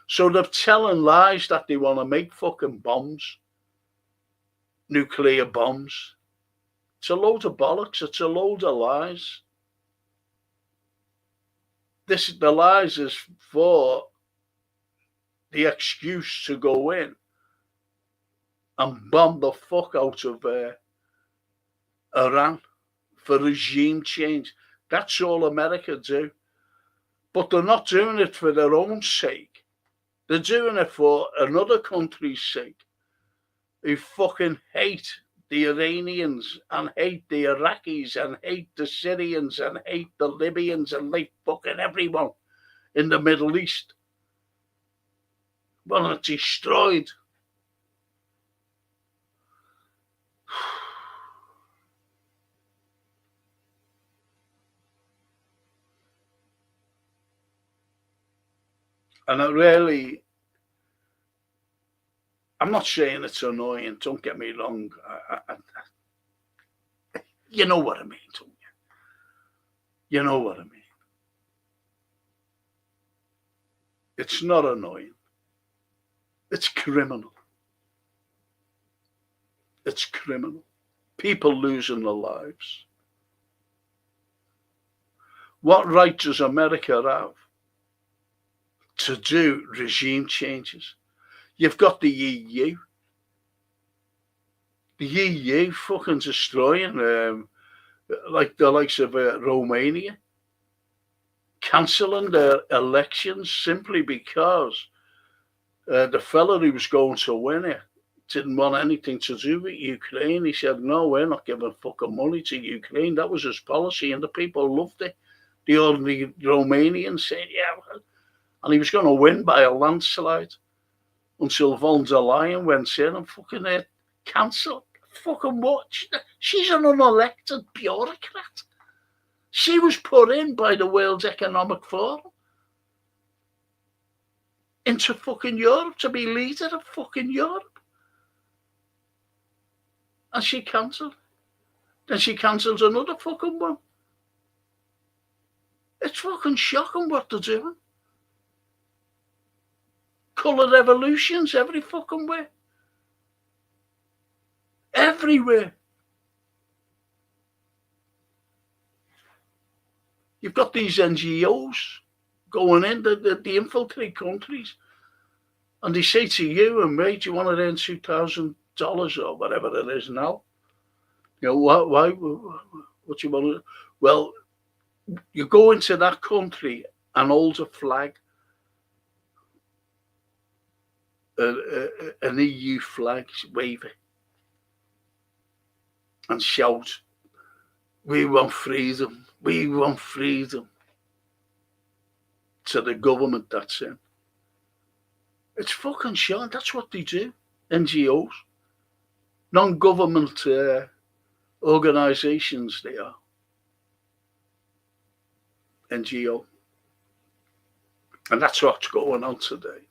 So they're telling lies that they want to make fucking bombs, nuclear bombs. It's a load of bollocks. It's a load of lies. The lies is for the excuse to go in and bomb the fuck out of Iran for regime change. That's all America do. But they're not doing it for their own sake. They're doing it for another country's sake, who fucking hate the Iranians and hate the Iraqis and hate the Syrians and hate the Libyans and hate fucking everyone in the Middle East. Well, it's destroyed. And I'm not saying it's annoying, don't get me wrong. You know what I mean, don't you? You know what I mean. It's not annoying. It's criminal. It's criminal. People losing their lives. What right does America have to do regime changes? You've got the EU. The EU fucking destroying, like the likes of Romania, cancelling their elections simply because the fella who was going to win it didn't want anything to do with Ukraine. He said, no, we're not giving fucking money to Ukraine. That was his policy, and the people loved it. The ordinary Romanians said, yeah, and he was going to win by a landslide until von der Leyen went in and fucking cancelled. Fucking what? She's an unelected bureaucrat. She was put in by the World Economic Forum into fucking Europe to be leader of fucking Europe. And she cancelled. Then she cancelled another fucking one. It's fucking shocking what they're doing. Colour revolutions every fucking way. Everywhere. You've got these NGOs going in, they infiltrate countries, and they say to you and me, do you want to earn $2,000 or whatever it is now? You know, what you want to. Well, you go into that country and hold a flag, an EU flag, wave it, and shout, "We want freedom! We want freedom!" to the government that's in. It's fucking shit. That's what they do. NGOs, non-government organisations, they are. NGO. And that's what's going on today.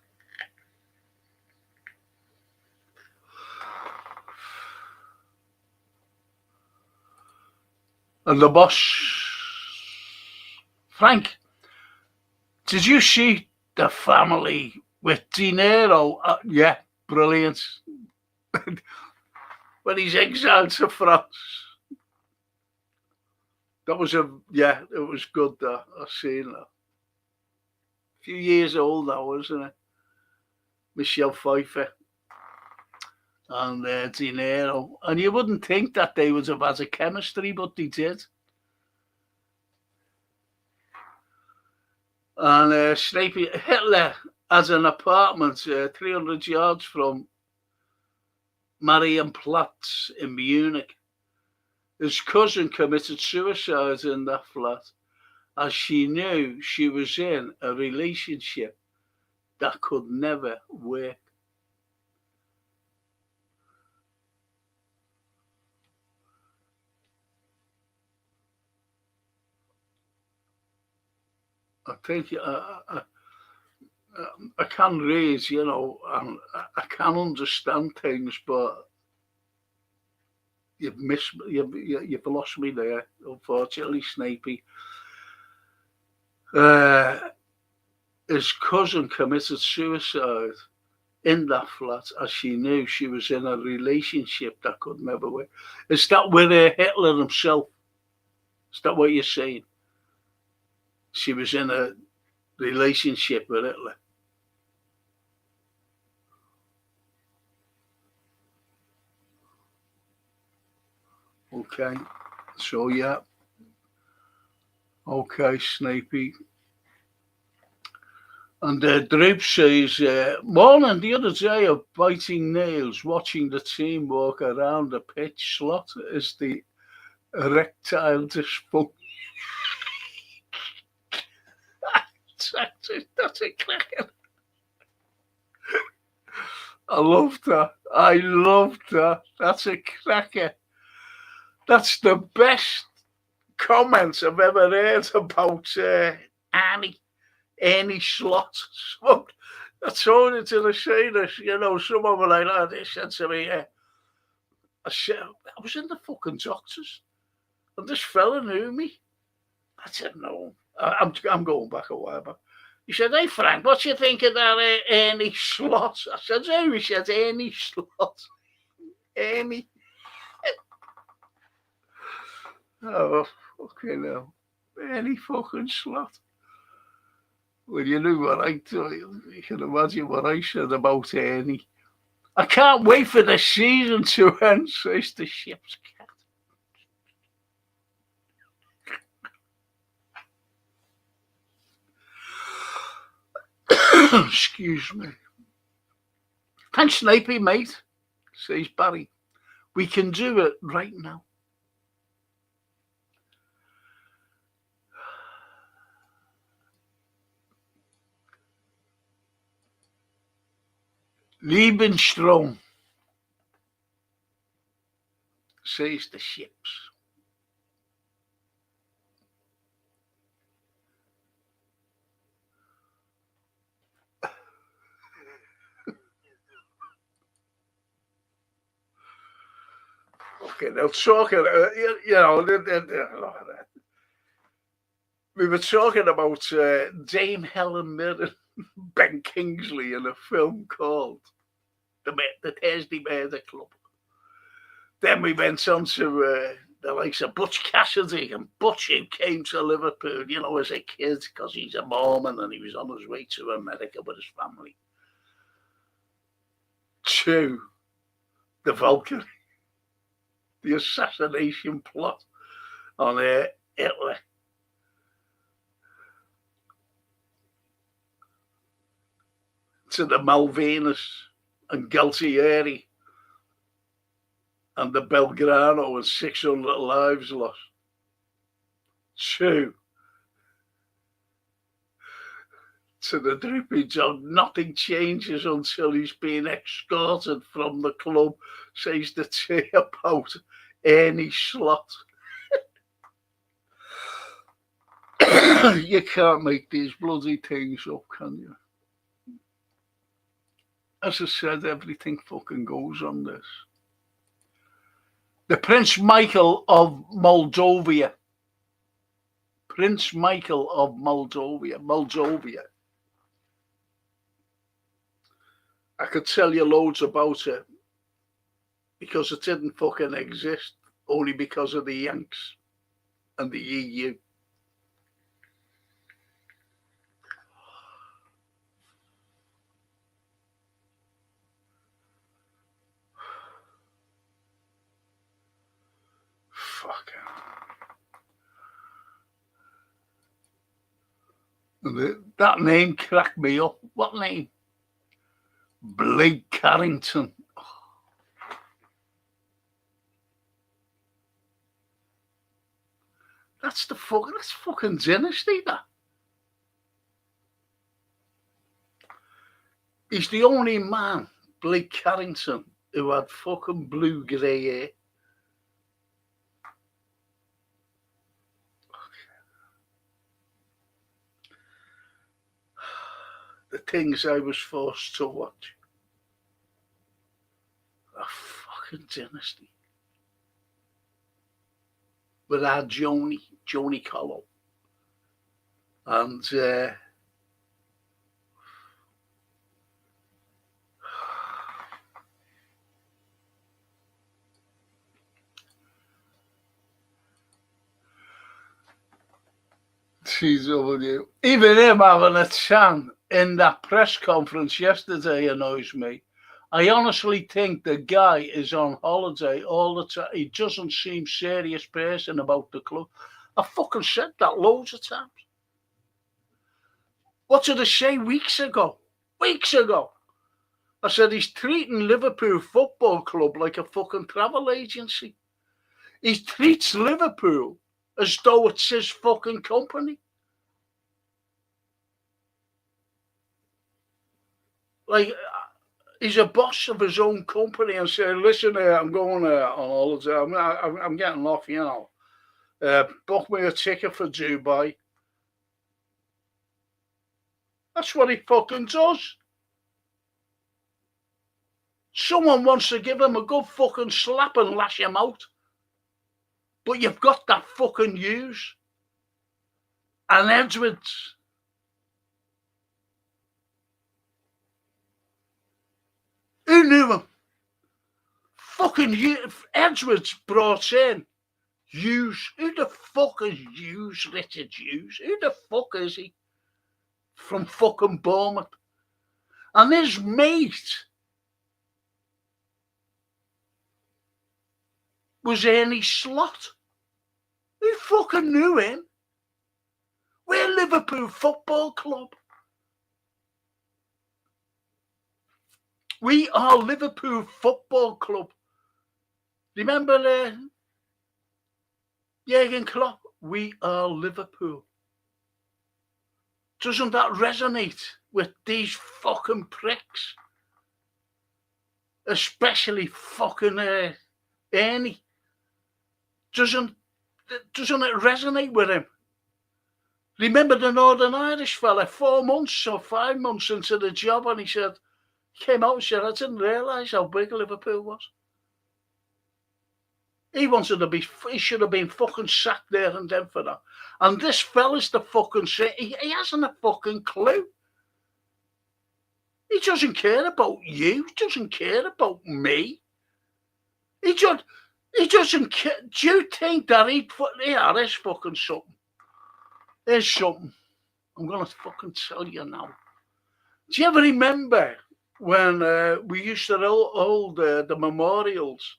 And the boss, Frank, did you see the family with De Niro? Yeah, brilliant. When he's exiled to France. That was it was good that. I've seen that. A few years old now, isn't it? Michelle Pfeiffer and De Niro. And you wouldn't think that they would have had a chemistry, but they did. And Hitler has an apartment 300 yards from Marienplatz in Munich. His cousin committed suicide in that flat as she knew she was in a relationship that could never work. I think I can read, and I can understand things, but you've lost me there, unfortunately, Snapey. His cousin committed suicide in that flat as she knew she was in a relationship that could never work. Is that with Hitler himself? Is that what you're saying? She was in a relationship with Hitler. Okay, so yeah. Okay, Snapey. And Drip says, morning, the other day of biting nails, watching the team walk around the pitch. Slot is the erectile dysfunction. That's a cracker. I love that. That's a cracker. That's the best comments I've ever heard about Annie Slot. So I told it to the sailors, someone were like that. They said to me, I was in the fucking doctors, and this fella knew me. I said, no, I'm going back a while back. He said, hey, Frank, what do you think of that Annie Slot? I said, oh, he said, Annie Slot. Annie. Oh, fucking hell. Annie fucking Slot. Well, you knew what I told you. You can imagine what I said about Annie. I can't wait for the season to end, says the ship's cat. Excuse me. Thanks, Snapey, mate, says Barry. We can do it right now. Liebenstrom, says the ships. Okay, now talking, we were talking about Dame Helen Mirren, Ben Kingsley in a film called The Thursday Murder Club. Then we went on to the likes of Butch Cassidy, and Butch, who came to Liverpool, as a kid because he's a Mormon and he was on his way to America with his family. To the Valkyrie, the assassination plot on Italy. To the Malvinas and Galtieri and the Belgrano and 600 lives lost. 2, to the Droopy John, nothing changes until he's been escorted from the club, says the tea about any slot. You can't make these bloody things up, can you? As I said, everything fucking goes on this. The Prince Michael of Moldova. Prince Michael of Moldova. I could tell you loads about it because it didn't fucking exist, only because of the Yanks and the EU. Fucking. That name cracked me up. What name? Blake Carrington. That's fucking dynasty, that. He's the only man, Blake Carrington, who had fucking blue-grey hair. The things I was forced to watch. A fucking dynasty. With our Joni Collo. And CW. Even him having a chant in that press conference yesterday annoys me. I honestly think the guy is on holiday all the time. He doesn't seem serious person about the club. I fucking said that loads of times. What did I say weeks ago? I said he's treating Liverpool Football Club like a fucking travel agency. He treats Liverpool as though it's his fucking company. Like, he's a boss of his own company and say, listen, I'm going on holiday. I'm getting off, you know. Book me a ticket for Dubai. That's what he fucking does. Someone wants to give him a good fucking slap and lash him out. But you've got that fucking Hughes and Edwards. Who knew him? Fucking Edwards brought in Hughes. Who the fuck is Hughes, Richard Hughes? Who the fuck is he? From fucking Bournemouth. And his mate was Ernie Slot. Who fucking knew him? We're Liverpool Football Club. We are Liverpool Football Club. Remember Jurgen Klopp? We are Liverpool. Doesn't that resonate with these fucking pricks? Especially fucking Ernie. Doesn't it resonate with him? Remember the Northern Irish fella, 4 months or 5 months into the job, and he came out and said, I didn't realise how big Liverpool was. He should have been fucking sat there and then for that. And this fella's the fucking shit. He hasn't a fucking clue. He doesn't care about you. He doesn't care about me. He doesn't care. Do you think that there's fucking something. There's something. I'm going to fucking tell you now. Do you ever remember when we used to hold the memorials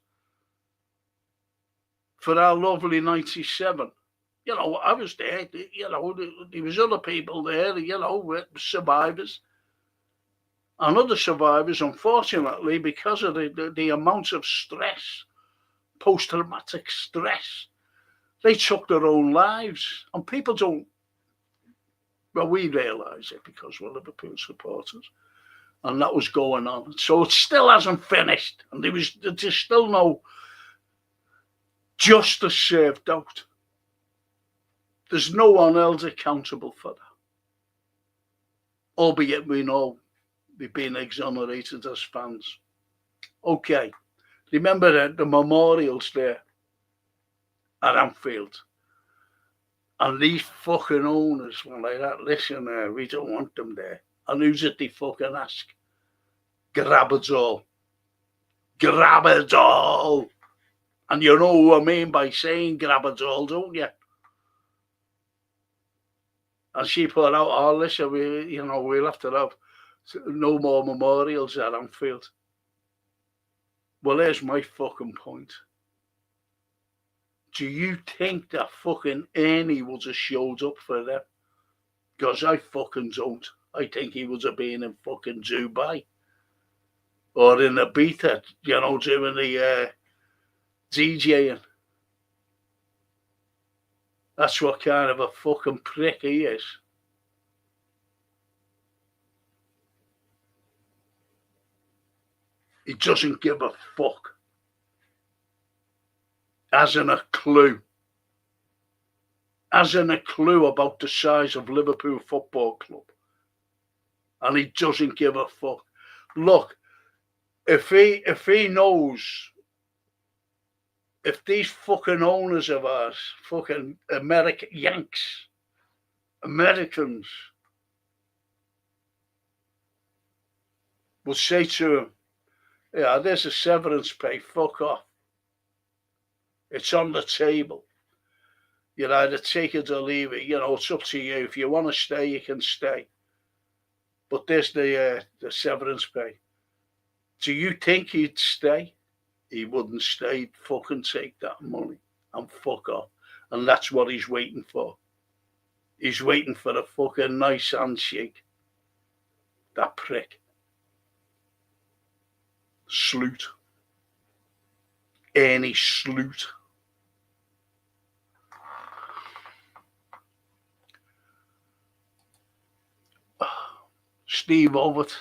for our lovely 97. You know, I was there, you know, there was other people there, you know, survivors. And other survivors, unfortunately, because of the amount of stress, post-traumatic stress, they took their own lives. And people don't, well, we realise it because we're Liverpool supporters. And that was going on. So it still hasn't finished. And there's still no justice served out. There's no one else accountable for that. Albeit we know we've been exonerated as fans. Okay. Remember the memorials there at Anfield. And these fucking owners were like that, listen, we don't want them there. And who's it they fucking ask? Grab it all. Grab it all. And you know who I mean by saying grab it all, don't you? And she put out, oh, listen, we'll have to have no more memorials at Anfield. Well, there's my fucking point. Do you think that fucking Ernie would have showed up for them? Because I fucking don't. I think he would have been in fucking Dubai. Or in Ibiza, you know, doing the DJing. That's what kind of a fucking prick he is. He doesn't give a fuck. Hasn't a clue. Hasn't a clue about the size of Liverpool Football Club. And he doesn't give a fuck. Look, if he knows, if these fucking owners of ours, fucking Yanks, Americans, would say to him, yeah, there's a severance pay, fuck off. It's on the table. You'll either take it or leave it. You know, it's up to you. If you want to stay, you can stay. But there's the severance pay. Do you think he'd stay? He wouldn't stay. He'd fucking take that money and fuck off. And that's what he's waiting for. He's waiting for a fucking nice handshake. That prick. Sloot. Ernie Sloot. Steve Ovett.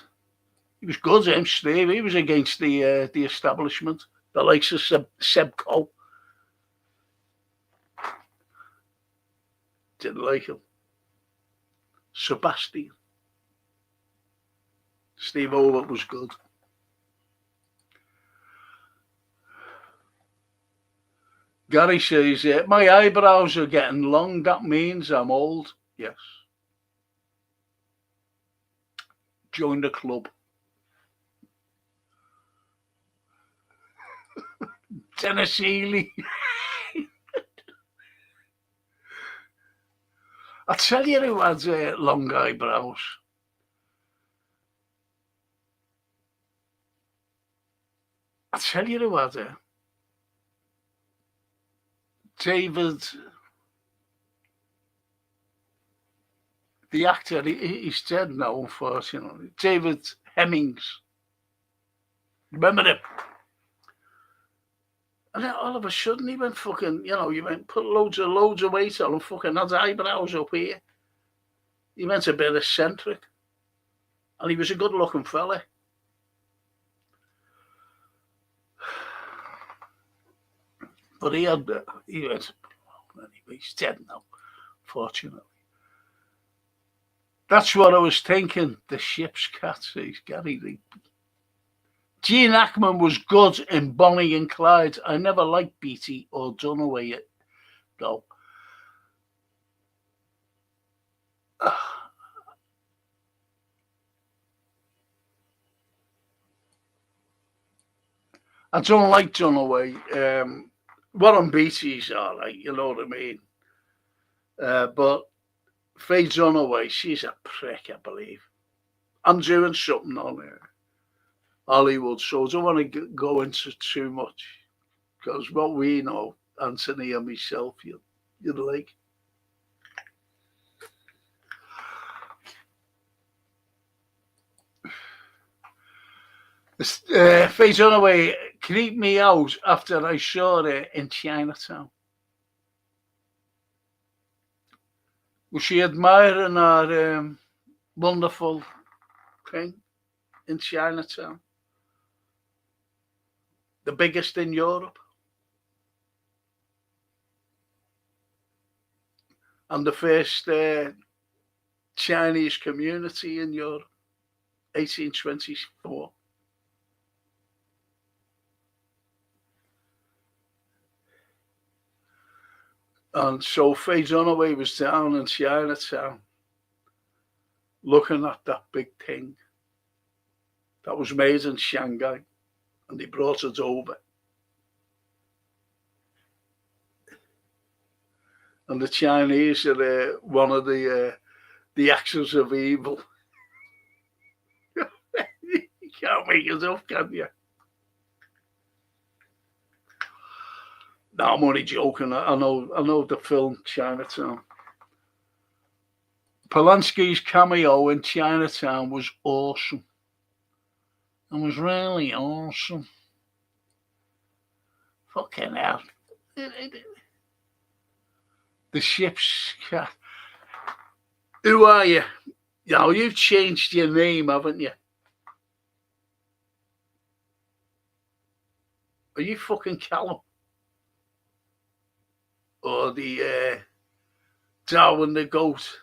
He was good, him, Steve. He was against the establishment. The likes of Sebco. Didn't like him. Sebastian. Steve Ovett was good. Gary says, my eyebrows are getting long. That means I'm old. Yes. Join the club. Tennessee. I tell you who had long eyebrows. I tell you who had David, the actor, he's dead now, unfortunately. David Hemmings. Remember him? And then all of a sudden he went fucking, he went put loads of weight on and fucking had eyebrows up here. He went a bit eccentric. And he was a good looking fella. But he went, anyway, he's dead now, fortunately. That's what I was thinking. The ship's cat, says Gary Rigby. Gene Hackman was good in Bonnie and Clyde. I never liked Beattie or Dunaway, though. I don't like Dunaway. Warren Beattie's all right, you know what I mean? But Faye Dunaway, she's a prick, I believe. I'm doing something on Hollywood, so I don't want to go into too much because what we know, Anthony and myself, you'd like. Faye Dunaway creeped me out after I saw her in Chinatown. Was she admiring our wonderful thing in Chinatown? The biggest in Europe. And the first Chinese community in Europe, 1824. And so Faye Dunaway was down in Chinatown looking at that big thing that was made in Shanghai, and they brought it over. And the Chinese are one of the axes of evil. You can't make it up, can you? No, I'm only joking. I know the film Chinatown. Polanski's cameo in Chinatown was awesome. It was really awesome. Fucking hell. The ship's cat. Who are you? Now, you've changed your name, haven't you? Are you fucking Callum? Or the Darwin the Goat?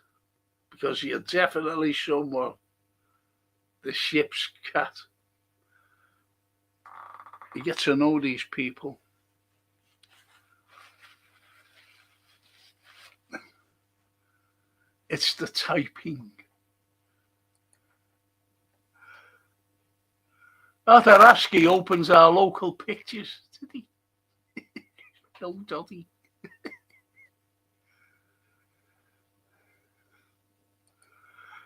Because you're definitely someone. The ship's cat. You get to know these people. It's the typing. Arthur Askey opens our local pictures, did he? Oh, Doddy.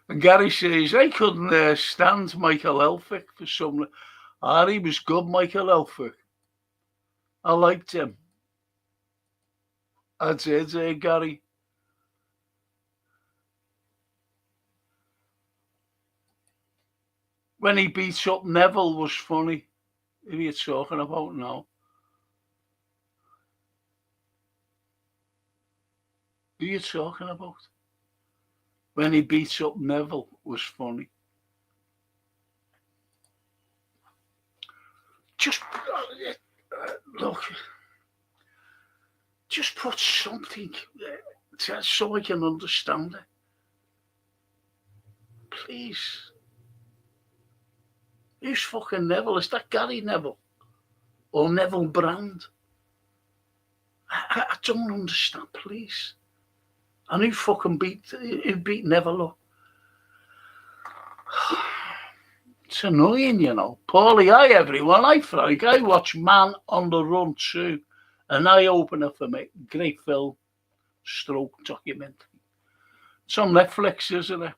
And Gary says, I couldn't stand Michael Elphick for some... he was good, Michael Elphick. I liked him. I did, Gary. When he beats up Neville was funny. Who are you talking about now? Who are you talking about? When he beats up Neville was funny. Just look, just put something so I can understand it. Please. Who's fucking Neville? Is that Gary Neville? Or Neville Brand? I don't understand, please. And who fucking beat Neville up? It's annoying, you know. Paulie, hi everyone. Hi Frank. I watch Man on the Run too. An eye-opener for me. Great film. Stroke documentary. It's on Netflix, isn't it?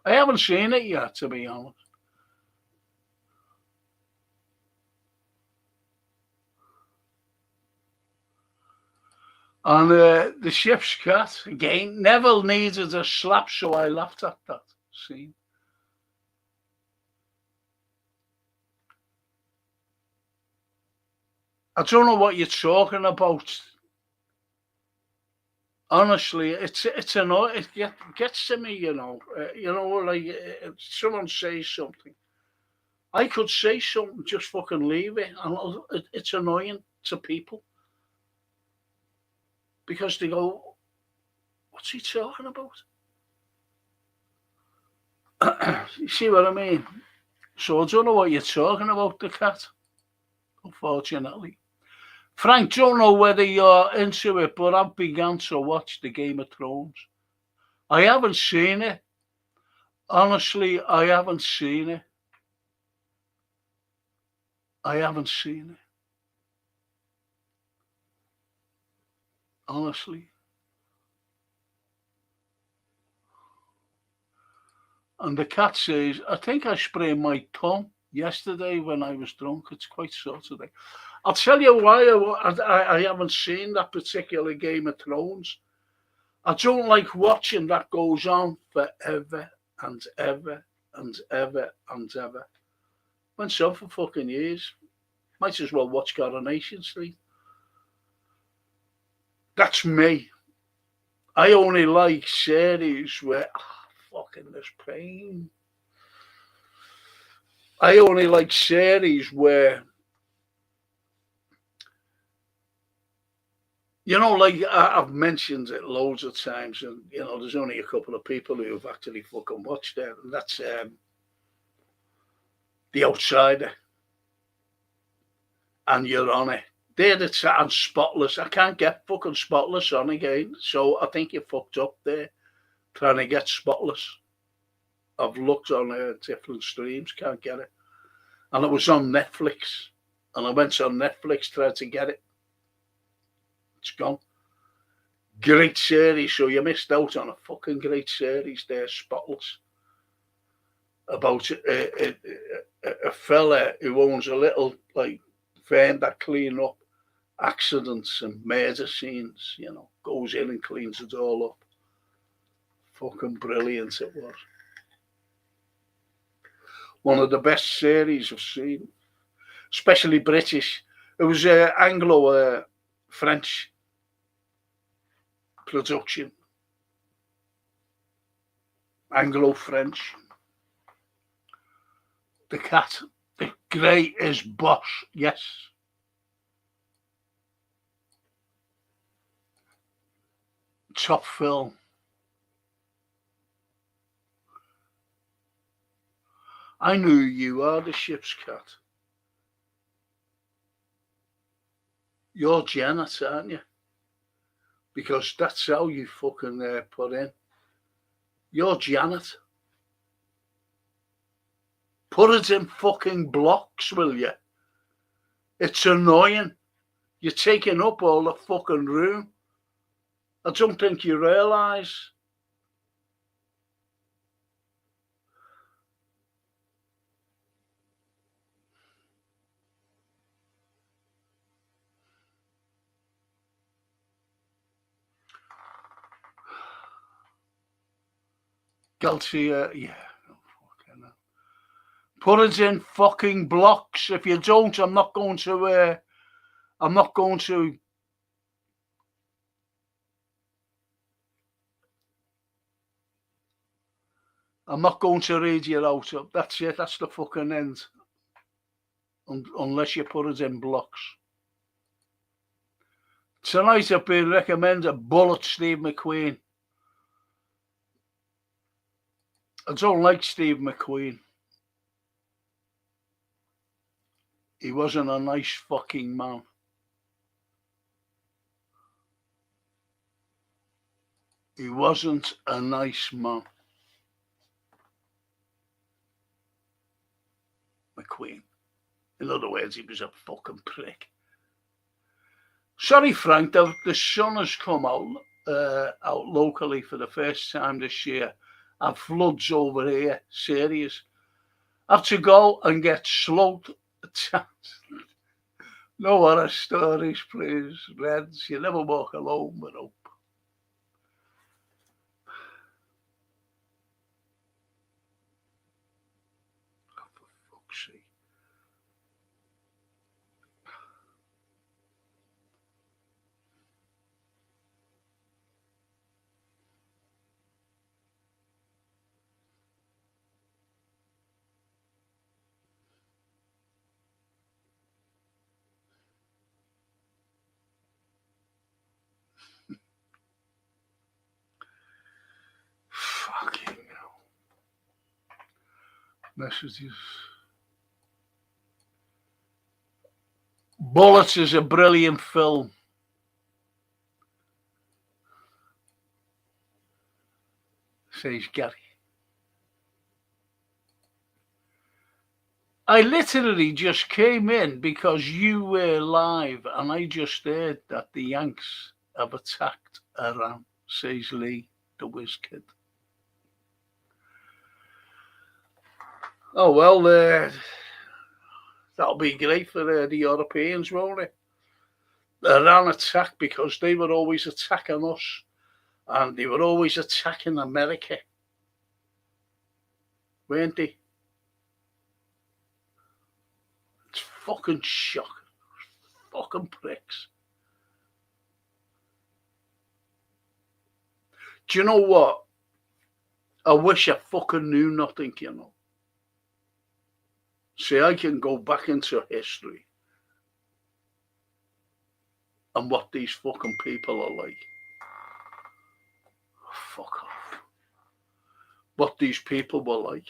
I haven't seen it yet, to be honest. And the ship's cat, again, Neville needed a slap, so I laughed at that scene. I don't know what you're talking about. Honestly, it's annoying. It gets to me, you know. Like if someone says something, I could say something, just fucking leave it. And it's annoying to people. Because they go, what's he talking about? You see what I mean? So I don't know what you're talking about, the cat, unfortunately. Frank, don't know whether you're into it, but I've begun to watch the Game of Thrones. I haven't seen it. Honestly, I haven't seen it. Honestly. And the cat says, I think I sprained my thumb. yesterday when I was drunk. It's quite Saturday. I'll tell you why I haven't seen that particular Game of Thrones. I don't like watching that goes on forever and ever and ever and ever. Went on for fucking years. Might as well watch Coronation Street. That's me. I only like series where fucking there's pain. I only like series where, like I've mentioned it loads of times, and there's only a couple of people who have actually fucking watched it, and that's The Outsider, and You're On It. They're the and Spotless. I can't get fucking Spotless on again, so I think you fucked up there trying to get Spotless. I've looked on different streams, can't get it, and it was on Netflix, and I went on Netflix tried to get it. It's gone. Great series, so you missed out on a fucking great series there, Spotless, about a fella who owns a little firm that clean up accidents and murder scenes, goes in and cleans it all up. Fucking brilliant it was. One of the best series I've seen, especially British. It was Anglo-French production. Anglo-French. The cat, the greatest boss, yes. Top film. I knew you are the ship's cat. You're Janet, aren't you? Because that's how you fucking put in. You're Janet. Put it in fucking blocks, will you? It's annoying. You're taking up all the fucking room. I don't think you realise. Guilty, yeah. Put it in fucking blocks. If you don't, I'm not going to I'm not going to read you out. That's it. That's the fucking end. Unless you put it in blocks. Tonight I've been recommended Bullet Steve McQueen. I don't like Steve McQueen. He wasn't a nice fucking man. He wasn't a nice man. McQueen. In other words, he was a fucking prick. Sorry, Frank, the sun has come out locally for the first time this year. And floods over here, serious. I have to go and get slowed. No other stories, please. Reds, you never walk alone with hope. Oh, for fuck's sake. Fucking hell. Messages. Bullets is a brilliant film. Says Gary. I literally just came in because you were live and I just heard that the Yanks have attacked Iran, says Lee, the whiz kid. Oh, well, That'll be great for the Europeans, won't it? Iran attacked because they were always attacking us, and they were always attacking America, weren't they? It's fucking shocking. Fucking pricks. Do you know what? I wish I fucking knew nothing, you know. See, I can go back into history and what these fucking people are like. Fuck off. What these people were like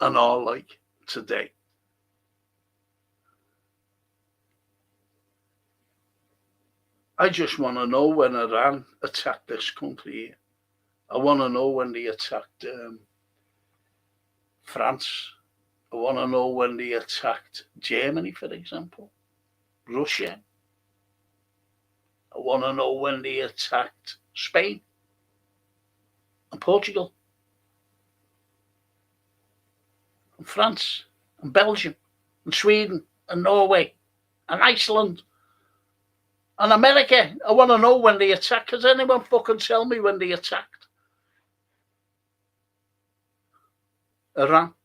and are like today. I just want to know when Iran attacked this country here. I want to know when they attacked France. I want to know when they attacked Germany, for example, Russia. I want to know when they attacked Spain and Portugal and France and Belgium and Sweden and Norway and Iceland and America. I want to know when they attacked. Does anyone fucking tell me when they attacked Iran?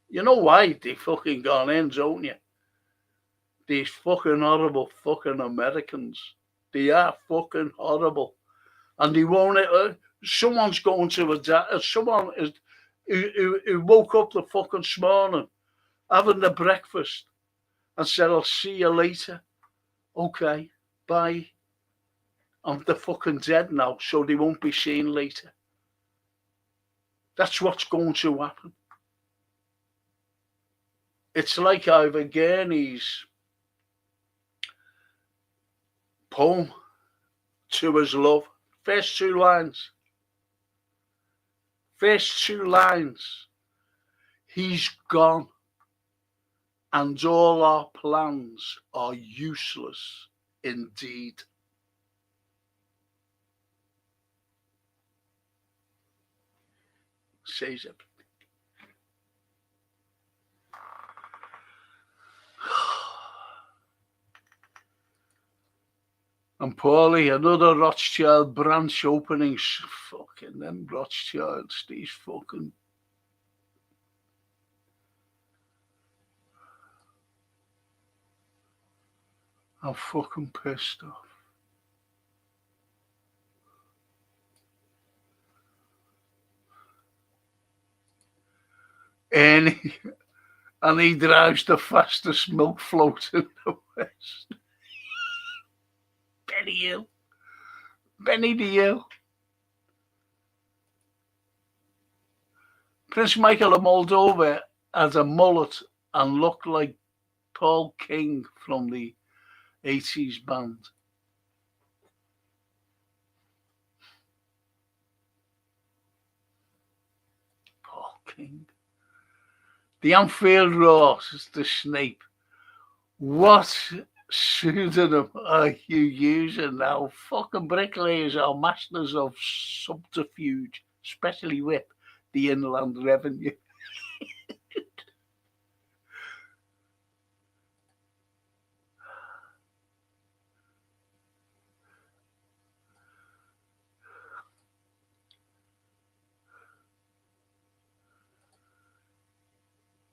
You know why they fucking gone in, don't you? These fucking horrible fucking Americans. They are fucking horrible. And they won't, someone's going to adapt, someone is, who woke up the fucking morning, having the breakfast, and said, I'll see you later. Okay, bye. They're fucking dead now, so they won't be seen later. That's what's going to happen. It's like Ivor Gurney's poem, To His Love. First two lines. He's gone, and all our plans are useless indeed. Says it. And Paulie, another Rothschild branch opening. Fucking them Rothschilds, these fucking. I'm fucking pissed off. And he drives the fastest milk float in the West. Benny the Hill. Prince Michael of Moldova has a mullet and looked like Paul King from the 80s band. Paul King. The Anfield Roar, the Snape. What pseudonym are you using now? Fucking bricklayers are masters of subterfuge, especially with the Inland Revenue.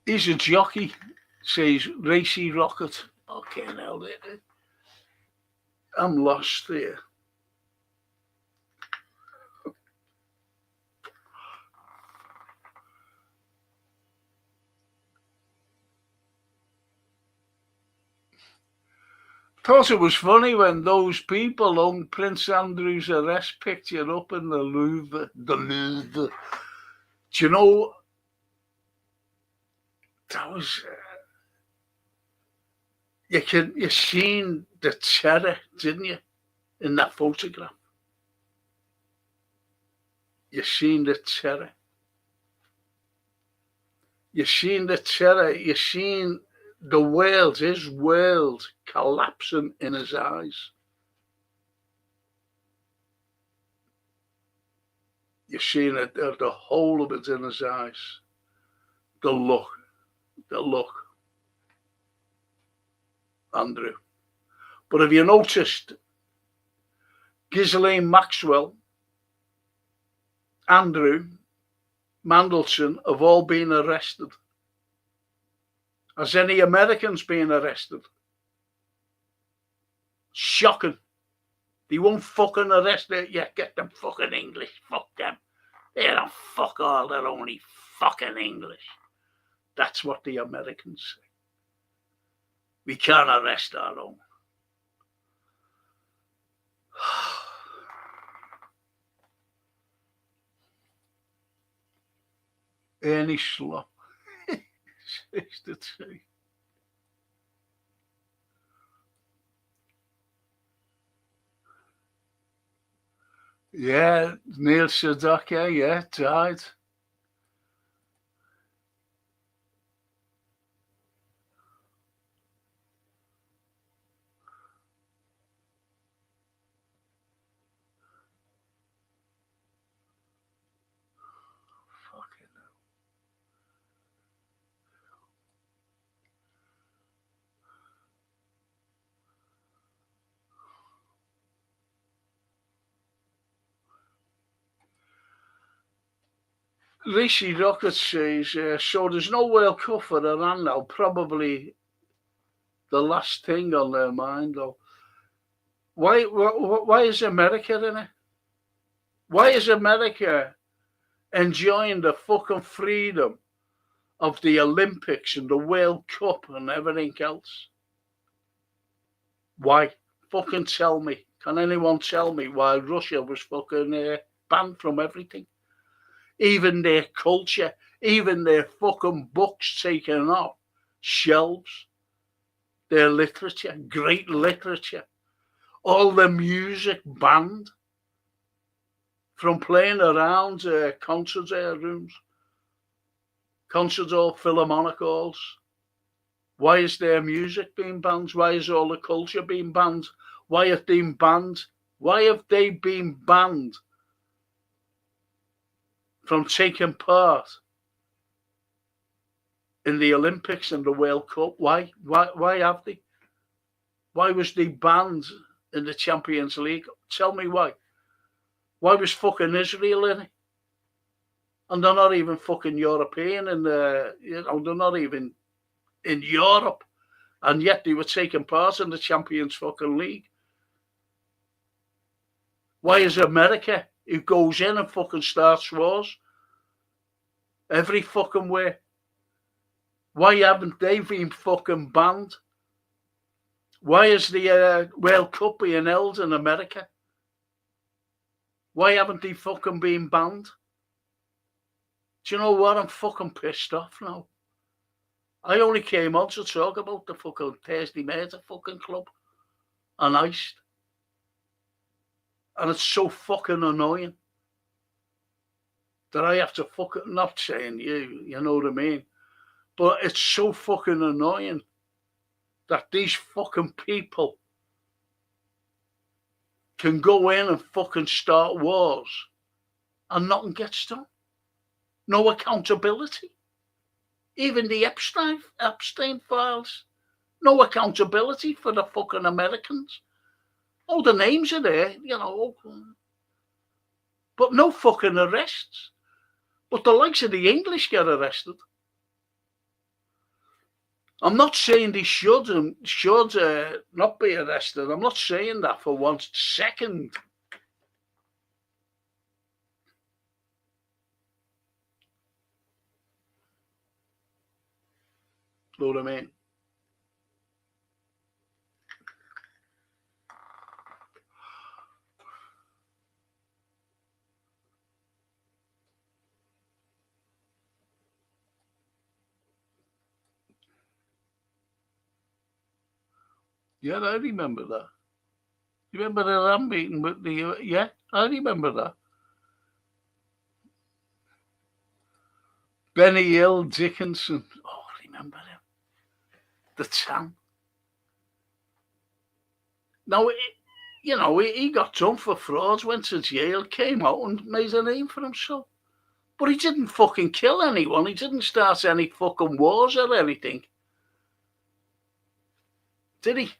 He's a jockey, says Racy Rocket. Okay, now I'm lost here. Thought it was funny when those people on Prince Andrew's arrest picked you up in the Louvre. Do you know, that was... You seen the terror, didn't you, in that photograph? You seen the terror. You seen the terror. You seen the world, his world, collapsing in his eyes. You're seeing it, the whole of it in his eyes. The look, Andrew. But have you noticed, Ghislaine Maxwell, Andrew, Mandelson have all been arrested? Has any Americans been arrested? Shocking. They won't fucking arrest it yet. Get them fucking English. Fuck them. They don't fuck all. They're only fucking English. That's what the Americans say. We can't arrest our own. Any slop. 62. Yeah, Neil Sedaka, yeah, died. Fucking hell. Rishi Rocket says, so there's no World Cup for Iran now. Probably the last thing on their mind, though. Why is America in it? Why is America enjoying the fucking freedom of the Olympics and the World Cup and everything else? Why? Fucking tell me. Can anyone tell me why Russia was fucking banned from everything? Even their culture, even their fucking books taken off shelves, their literature, great literature, all the music banned from playing around concert rooms, concert hall, philharmonic halls. Why is their music being banned? Why is all the culture being banned? Why have they been banned? Why have they been banned from taking part in the Olympics and the World Cup? Why have they? Why was they banned in the Champions League? Tell me why. Why was fucking Israel in it? And they're not even fucking European, and they're not even in Europe, and yet they were taking part in the Champions fucking League. Why is America, who goes in and fucking starts wars every fucking way, why haven't they been fucking banned? Why is the World Cup being held in America? Why haven't they fucking been banned? Do you know what? I'm fucking pissed off now. I only came on to talk about the fucking Thursday Murder fucking club and Iced. And it's so fucking annoying that I have to fucking, not saying you know what I mean, but it's so fucking annoying that these fucking people can go in and fucking start wars and nothing gets done. No accountability. Even the Epstein files, no accountability for the fucking Americans. Oh, the names are there, you know, but no fucking arrests. But the likes of the English get arrested. I'm not saying they should not be arrested. I'm not saying that for 1 second. Know what I mean? Yeah, I remember that. You remember the Iran meeting with the... yeah, I remember that. Benny Hill Dickinson. Oh, I remember him. The Tan. Now, you know, he got done for frauds, went to jail, came out and made a name for himself. But he didn't fucking kill anyone. He didn't start any fucking wars or anything. Did he?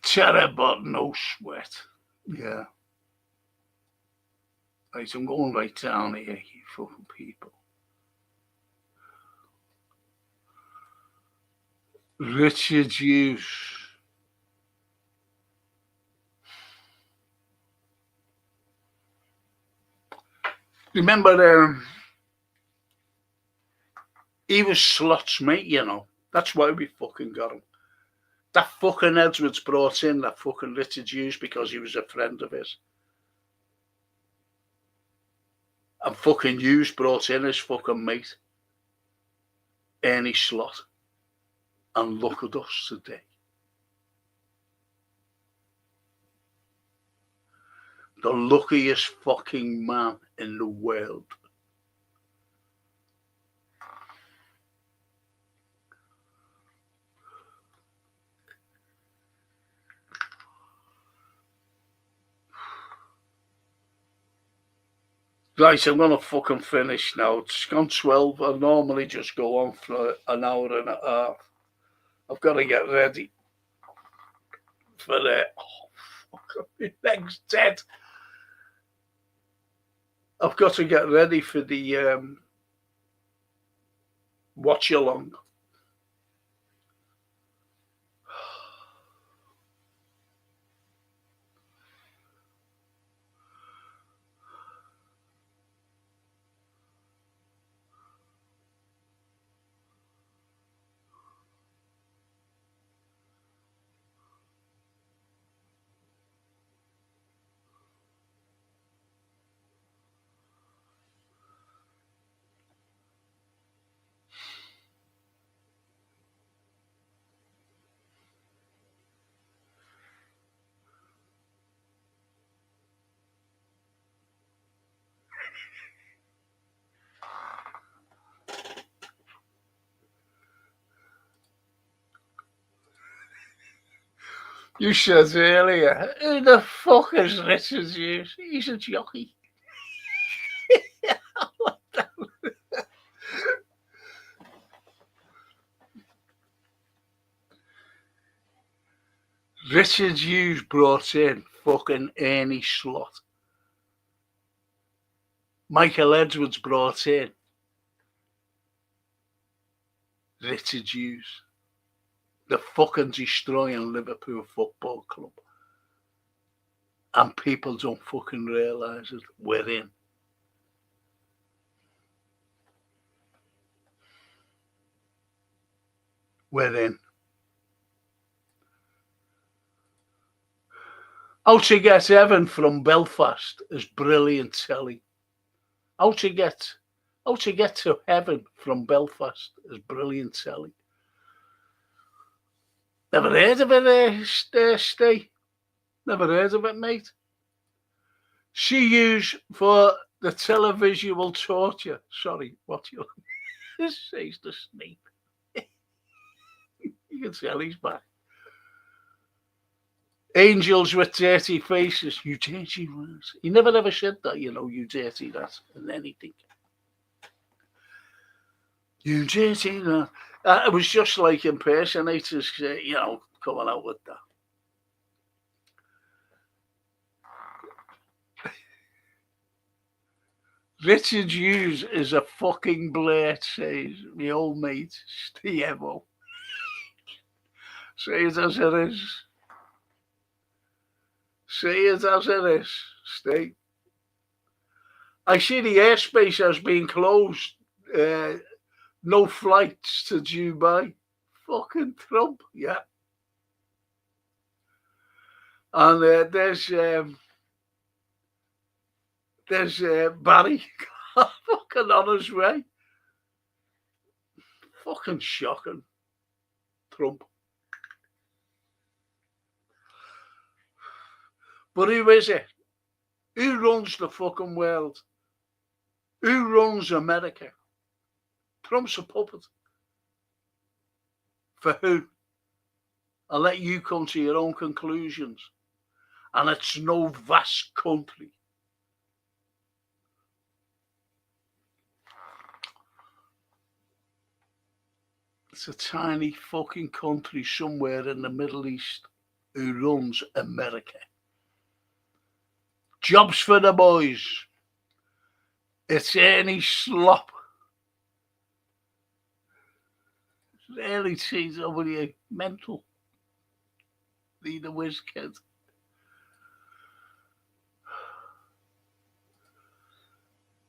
Cheddar but no sweat. Yeah. Right, I'm going right down here, you fucking people. Richard Hughes. Remember, he was Slot's mate, you know. That's why we fucking got him. That fucking Edwards brought in that fucking Richard Hughes because he was a friend of his. And fucking Hughes brought in his fucking mate, Ernie Slot. And look at us today. The luckiest fucking man in the world. Right, I'm going to fucking finish now. It's gone 12. I normally just go on for an hour and a half. I've got to get ready for that. Oh, fuck, my leg's dead. I've got to get ready for the watch along. You said earlier, who the fuck is Richard Hughes? He's a jockey. Richard Hughes brought in fucking Ernie Slot. Michael Edwards brought in Richard Hughes. They're fucking destroying Liverpool Football Club. And people don't fucking realise it. We're in. We're in. How to Get Heaven from Belfast is brilliant telly. How to get to heaven from Belfast is brilliant telly. Never heard of it, Stay? Never heard of it, mate. She used for the televisual torture. Sorry, what you says the snake. You can tell he's back. Angels with dirty faces. You dirty ones. He never ever said that, you know, you dirty that and anything. You dirty that. It was just like impersonators, you know, coming out with that. Richard Hughes is a fucking blurt, says my old mate, Steve. Say it as it is. Say it as it is, Steve. I see the airspace has been closed. No flights to Dubai. Fucking Trump, yeah. And there's Barry fucking on his way. Fucking shocking. Trump. But who is it? Who runs the fucking world? Who runs America? Trump's a puppet. For who? I'll let you come to your own conclusions. And it's no vast country. It's a tiny fucking country somewhere in the Middle East who runs America. Jobs for the boys. It's any slop. Really TW mental. Need a whiz kid.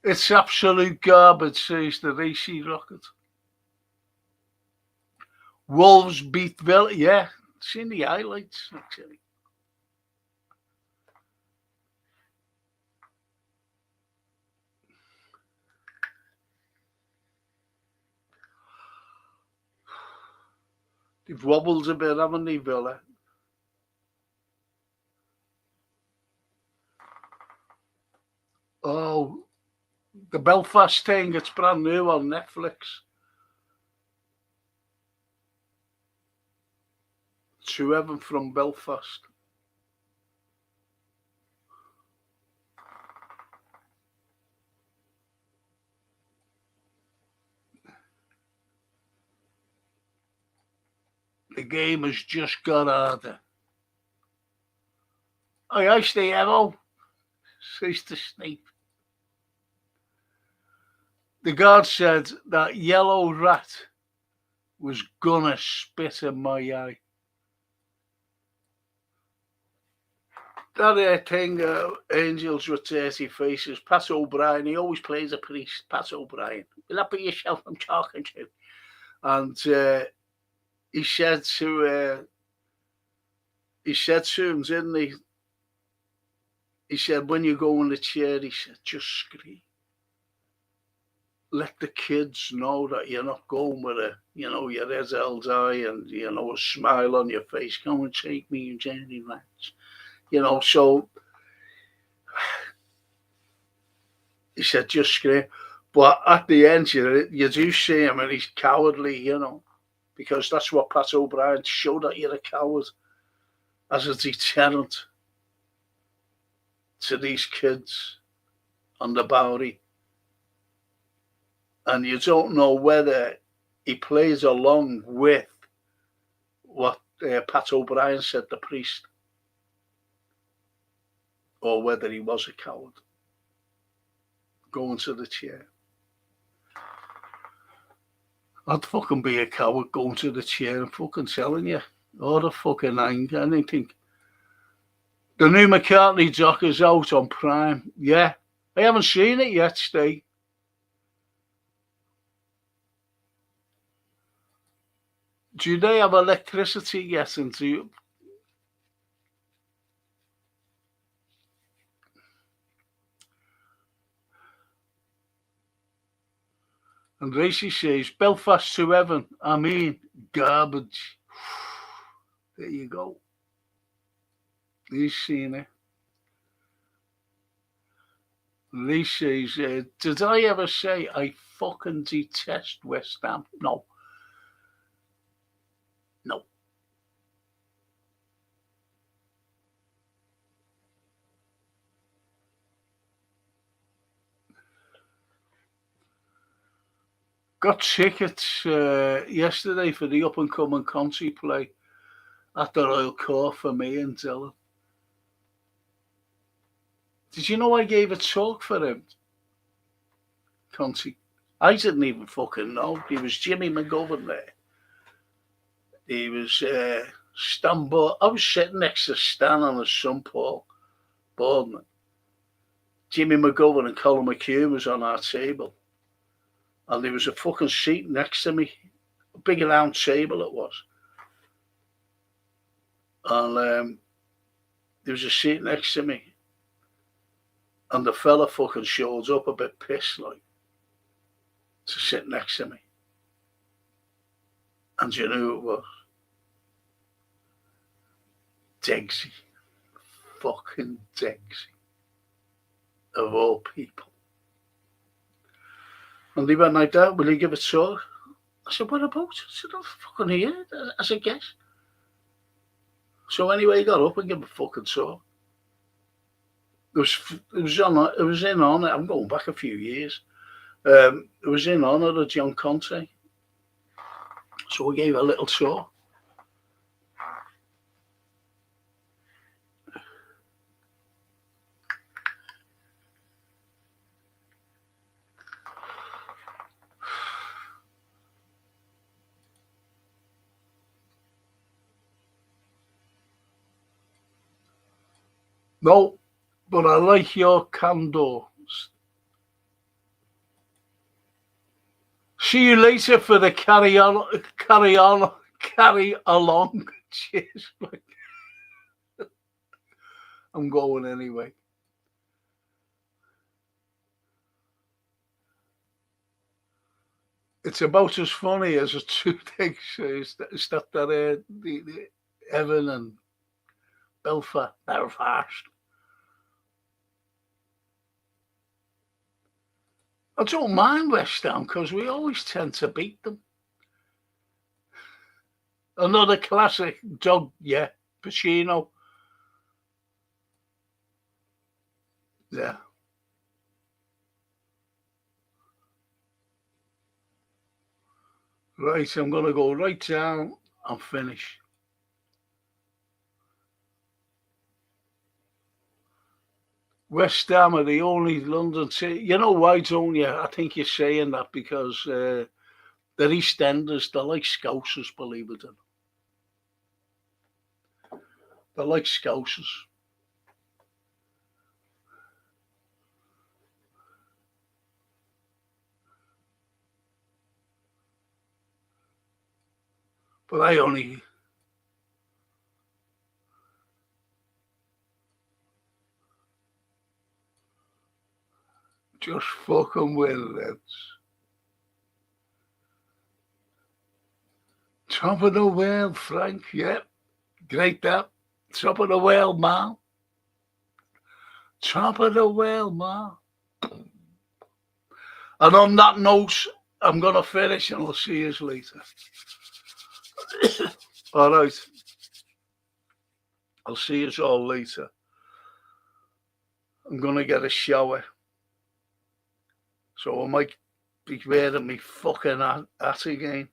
It's absolute garbage, says the racy rocket. Wolves beat Villa. Yeah, seen the highlights, actually. They've wobbled a bit, haven't they, Villa? Oh, the Belfast thing, it's brand new on Netflix. 2-1 from Belfast. The game has just got harder. I stay arrow, says the snake. The guard said that yellow rat was gonna spit in my eye. That thing, Angels with Dirty Faces, Pat O'Brien, he always plays a priest, Pat O'Brien. Will that be yourself I'm talking to? And he said to him, didn't he? He said, when you go in the chair, he said, just scream. Let the kids know that you're not going with your head held high and, a smile on your face. Come and take me, you Jenny rats. So he said, just scream. But at the end, you do see him and he's cowardly, because that's what Pat O'Brien showed, that you're a coward as a deterrent to these kids on the Bowery. And you don't know whether he plays along with what Pat O'Brien said, the priest, or whether he was a coward going to the chair. I'd fucking be a coward going to the chair and fucking telling you, or the fucking anything. The new McCartney doc is out on Prime. Yeah, I haven't seen it yet, Steve. Do they have electricity yet? And Racy says, Belfast to heaven. I mean, garbage. There you go. He's seen it. Lee says, did I ever say I fucking detest West Ham? No. Got tickets yesterday for the up-and-coming Conti play at the Royal Court for me and Dylan. Did you know I gave a talk for him, Conti? I didn't even fucking know. He was Jimmy McGovern there. He was Stan Board. I was sitting next to Stan and his son Paul Boardman. Jimmy McGovern and Colin McHugh was on our table. And there was a fucking seat next to me. A big round table it was. And there was a seat next to me. And the fella fucking shows up a bit pissed, like, to sit next to me. And you knew who it was? Degsy. fucking Dixie, of all people. And he went like that, will you give it a tour? I said, what about? I said, I'm fucking here as a guest. So anyway, he got up and gave a fucking tour. It was in honour, I'm going back a few years. It was in honour of John Conte. So we gave a little tour. No, but I like your candor. See you later for the carry along. Cheers. I'm going anyway. It's about as funny as a two things. Is that the Evan and Belfast. I don't mind West Ham because we always tend to beat them. Another classic dog, yeah, Pacino. Yeah. Right, I'm going to go right down and finish. West Ham are the only London team. You know why, don't you? I think you're saying that because they're EastEnders. They're like Scousers, believe it or not. They're like Scousers. But I only... Just fucking win, Reds. Top of the world, Frank. Yep. Great that. Top of the world, man. Top of the world, man. And on that note, I'm going to finish and I'll see you later. All right. I'll see you all later. I'm going to get a shower. So I might be wearing me fucking hat again.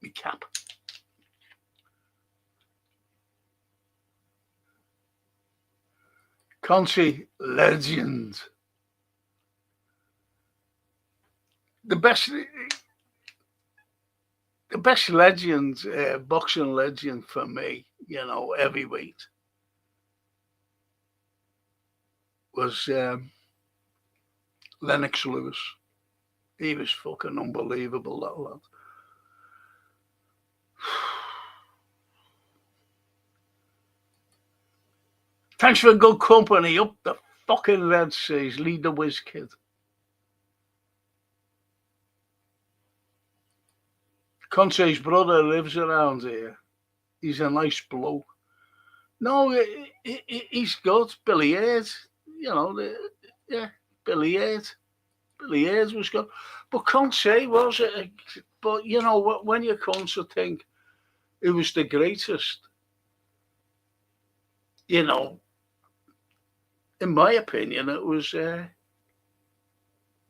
Me cap. Conte, legend. The best legend, boxing legend for me, you know, heavyweight, was Lennox Lewis. He was fucking unbelievable, that lad. Thanks for good company. Up the fucking Red Seas. Lead the whiz kid. Conte's brother lives around here. He's a nice bloke. No, he's good. Billy Ayres, you know, yeah, Billy Ayres. Billy Ayres was good. But Conte was it. But, you know, when you come to think, it was the greatest, you know, in my opinion, it was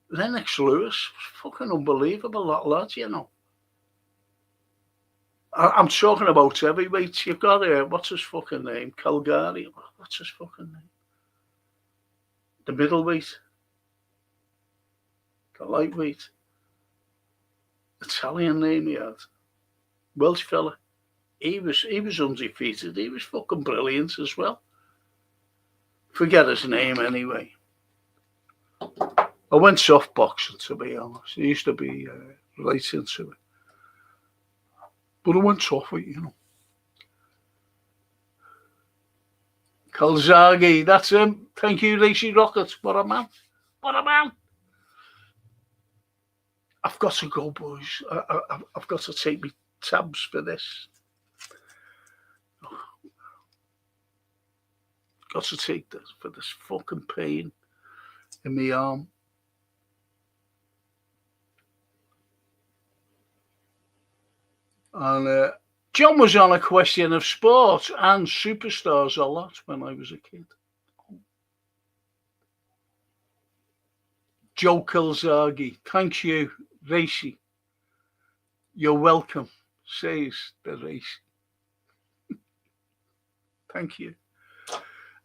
Lennox Lewis. Fucking unbelievable, that lad, you know. I'm talking about heavyweights. You've got, what's his fucking name? Calgary. What's his fucking name? The middleweight. The lightweight. Italian name he had. Welsh fella. He was undefeated. He was fucking brilliant as well. Forget his name anyway. I went soft boxing, to be honest. I used to be right into it. But I went off it, you know. Calzaghe, that's him. Thank you, Lacey Rocket. What a man. What a man. I've got to go, boys. I've got to take me tabs for this. Got to take this for this fucking pain in my arm. And John was on a question of sport and superstars a lot when I was a kid. Joe Kilzargi, thank you, Racy. You're welcome, says the Racy. Thank you.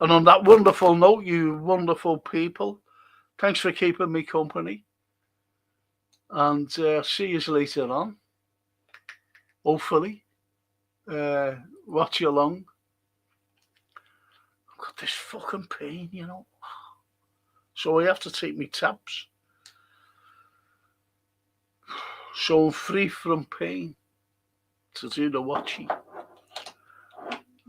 And on that wonderful note, you wonderful people, thanks for keeping me company. And see you later on. Hopefully. Watch you along. I've got this fucking pain, you know. So I have to take me tabs. So I'm free from pain to do the watching.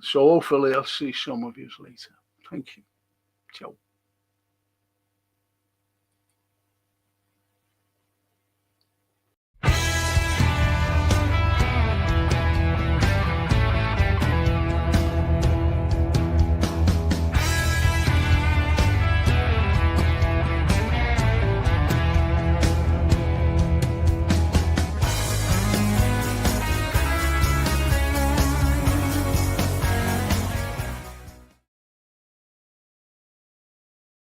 So hopefully I'll see some of you later. Thank you. Ciao.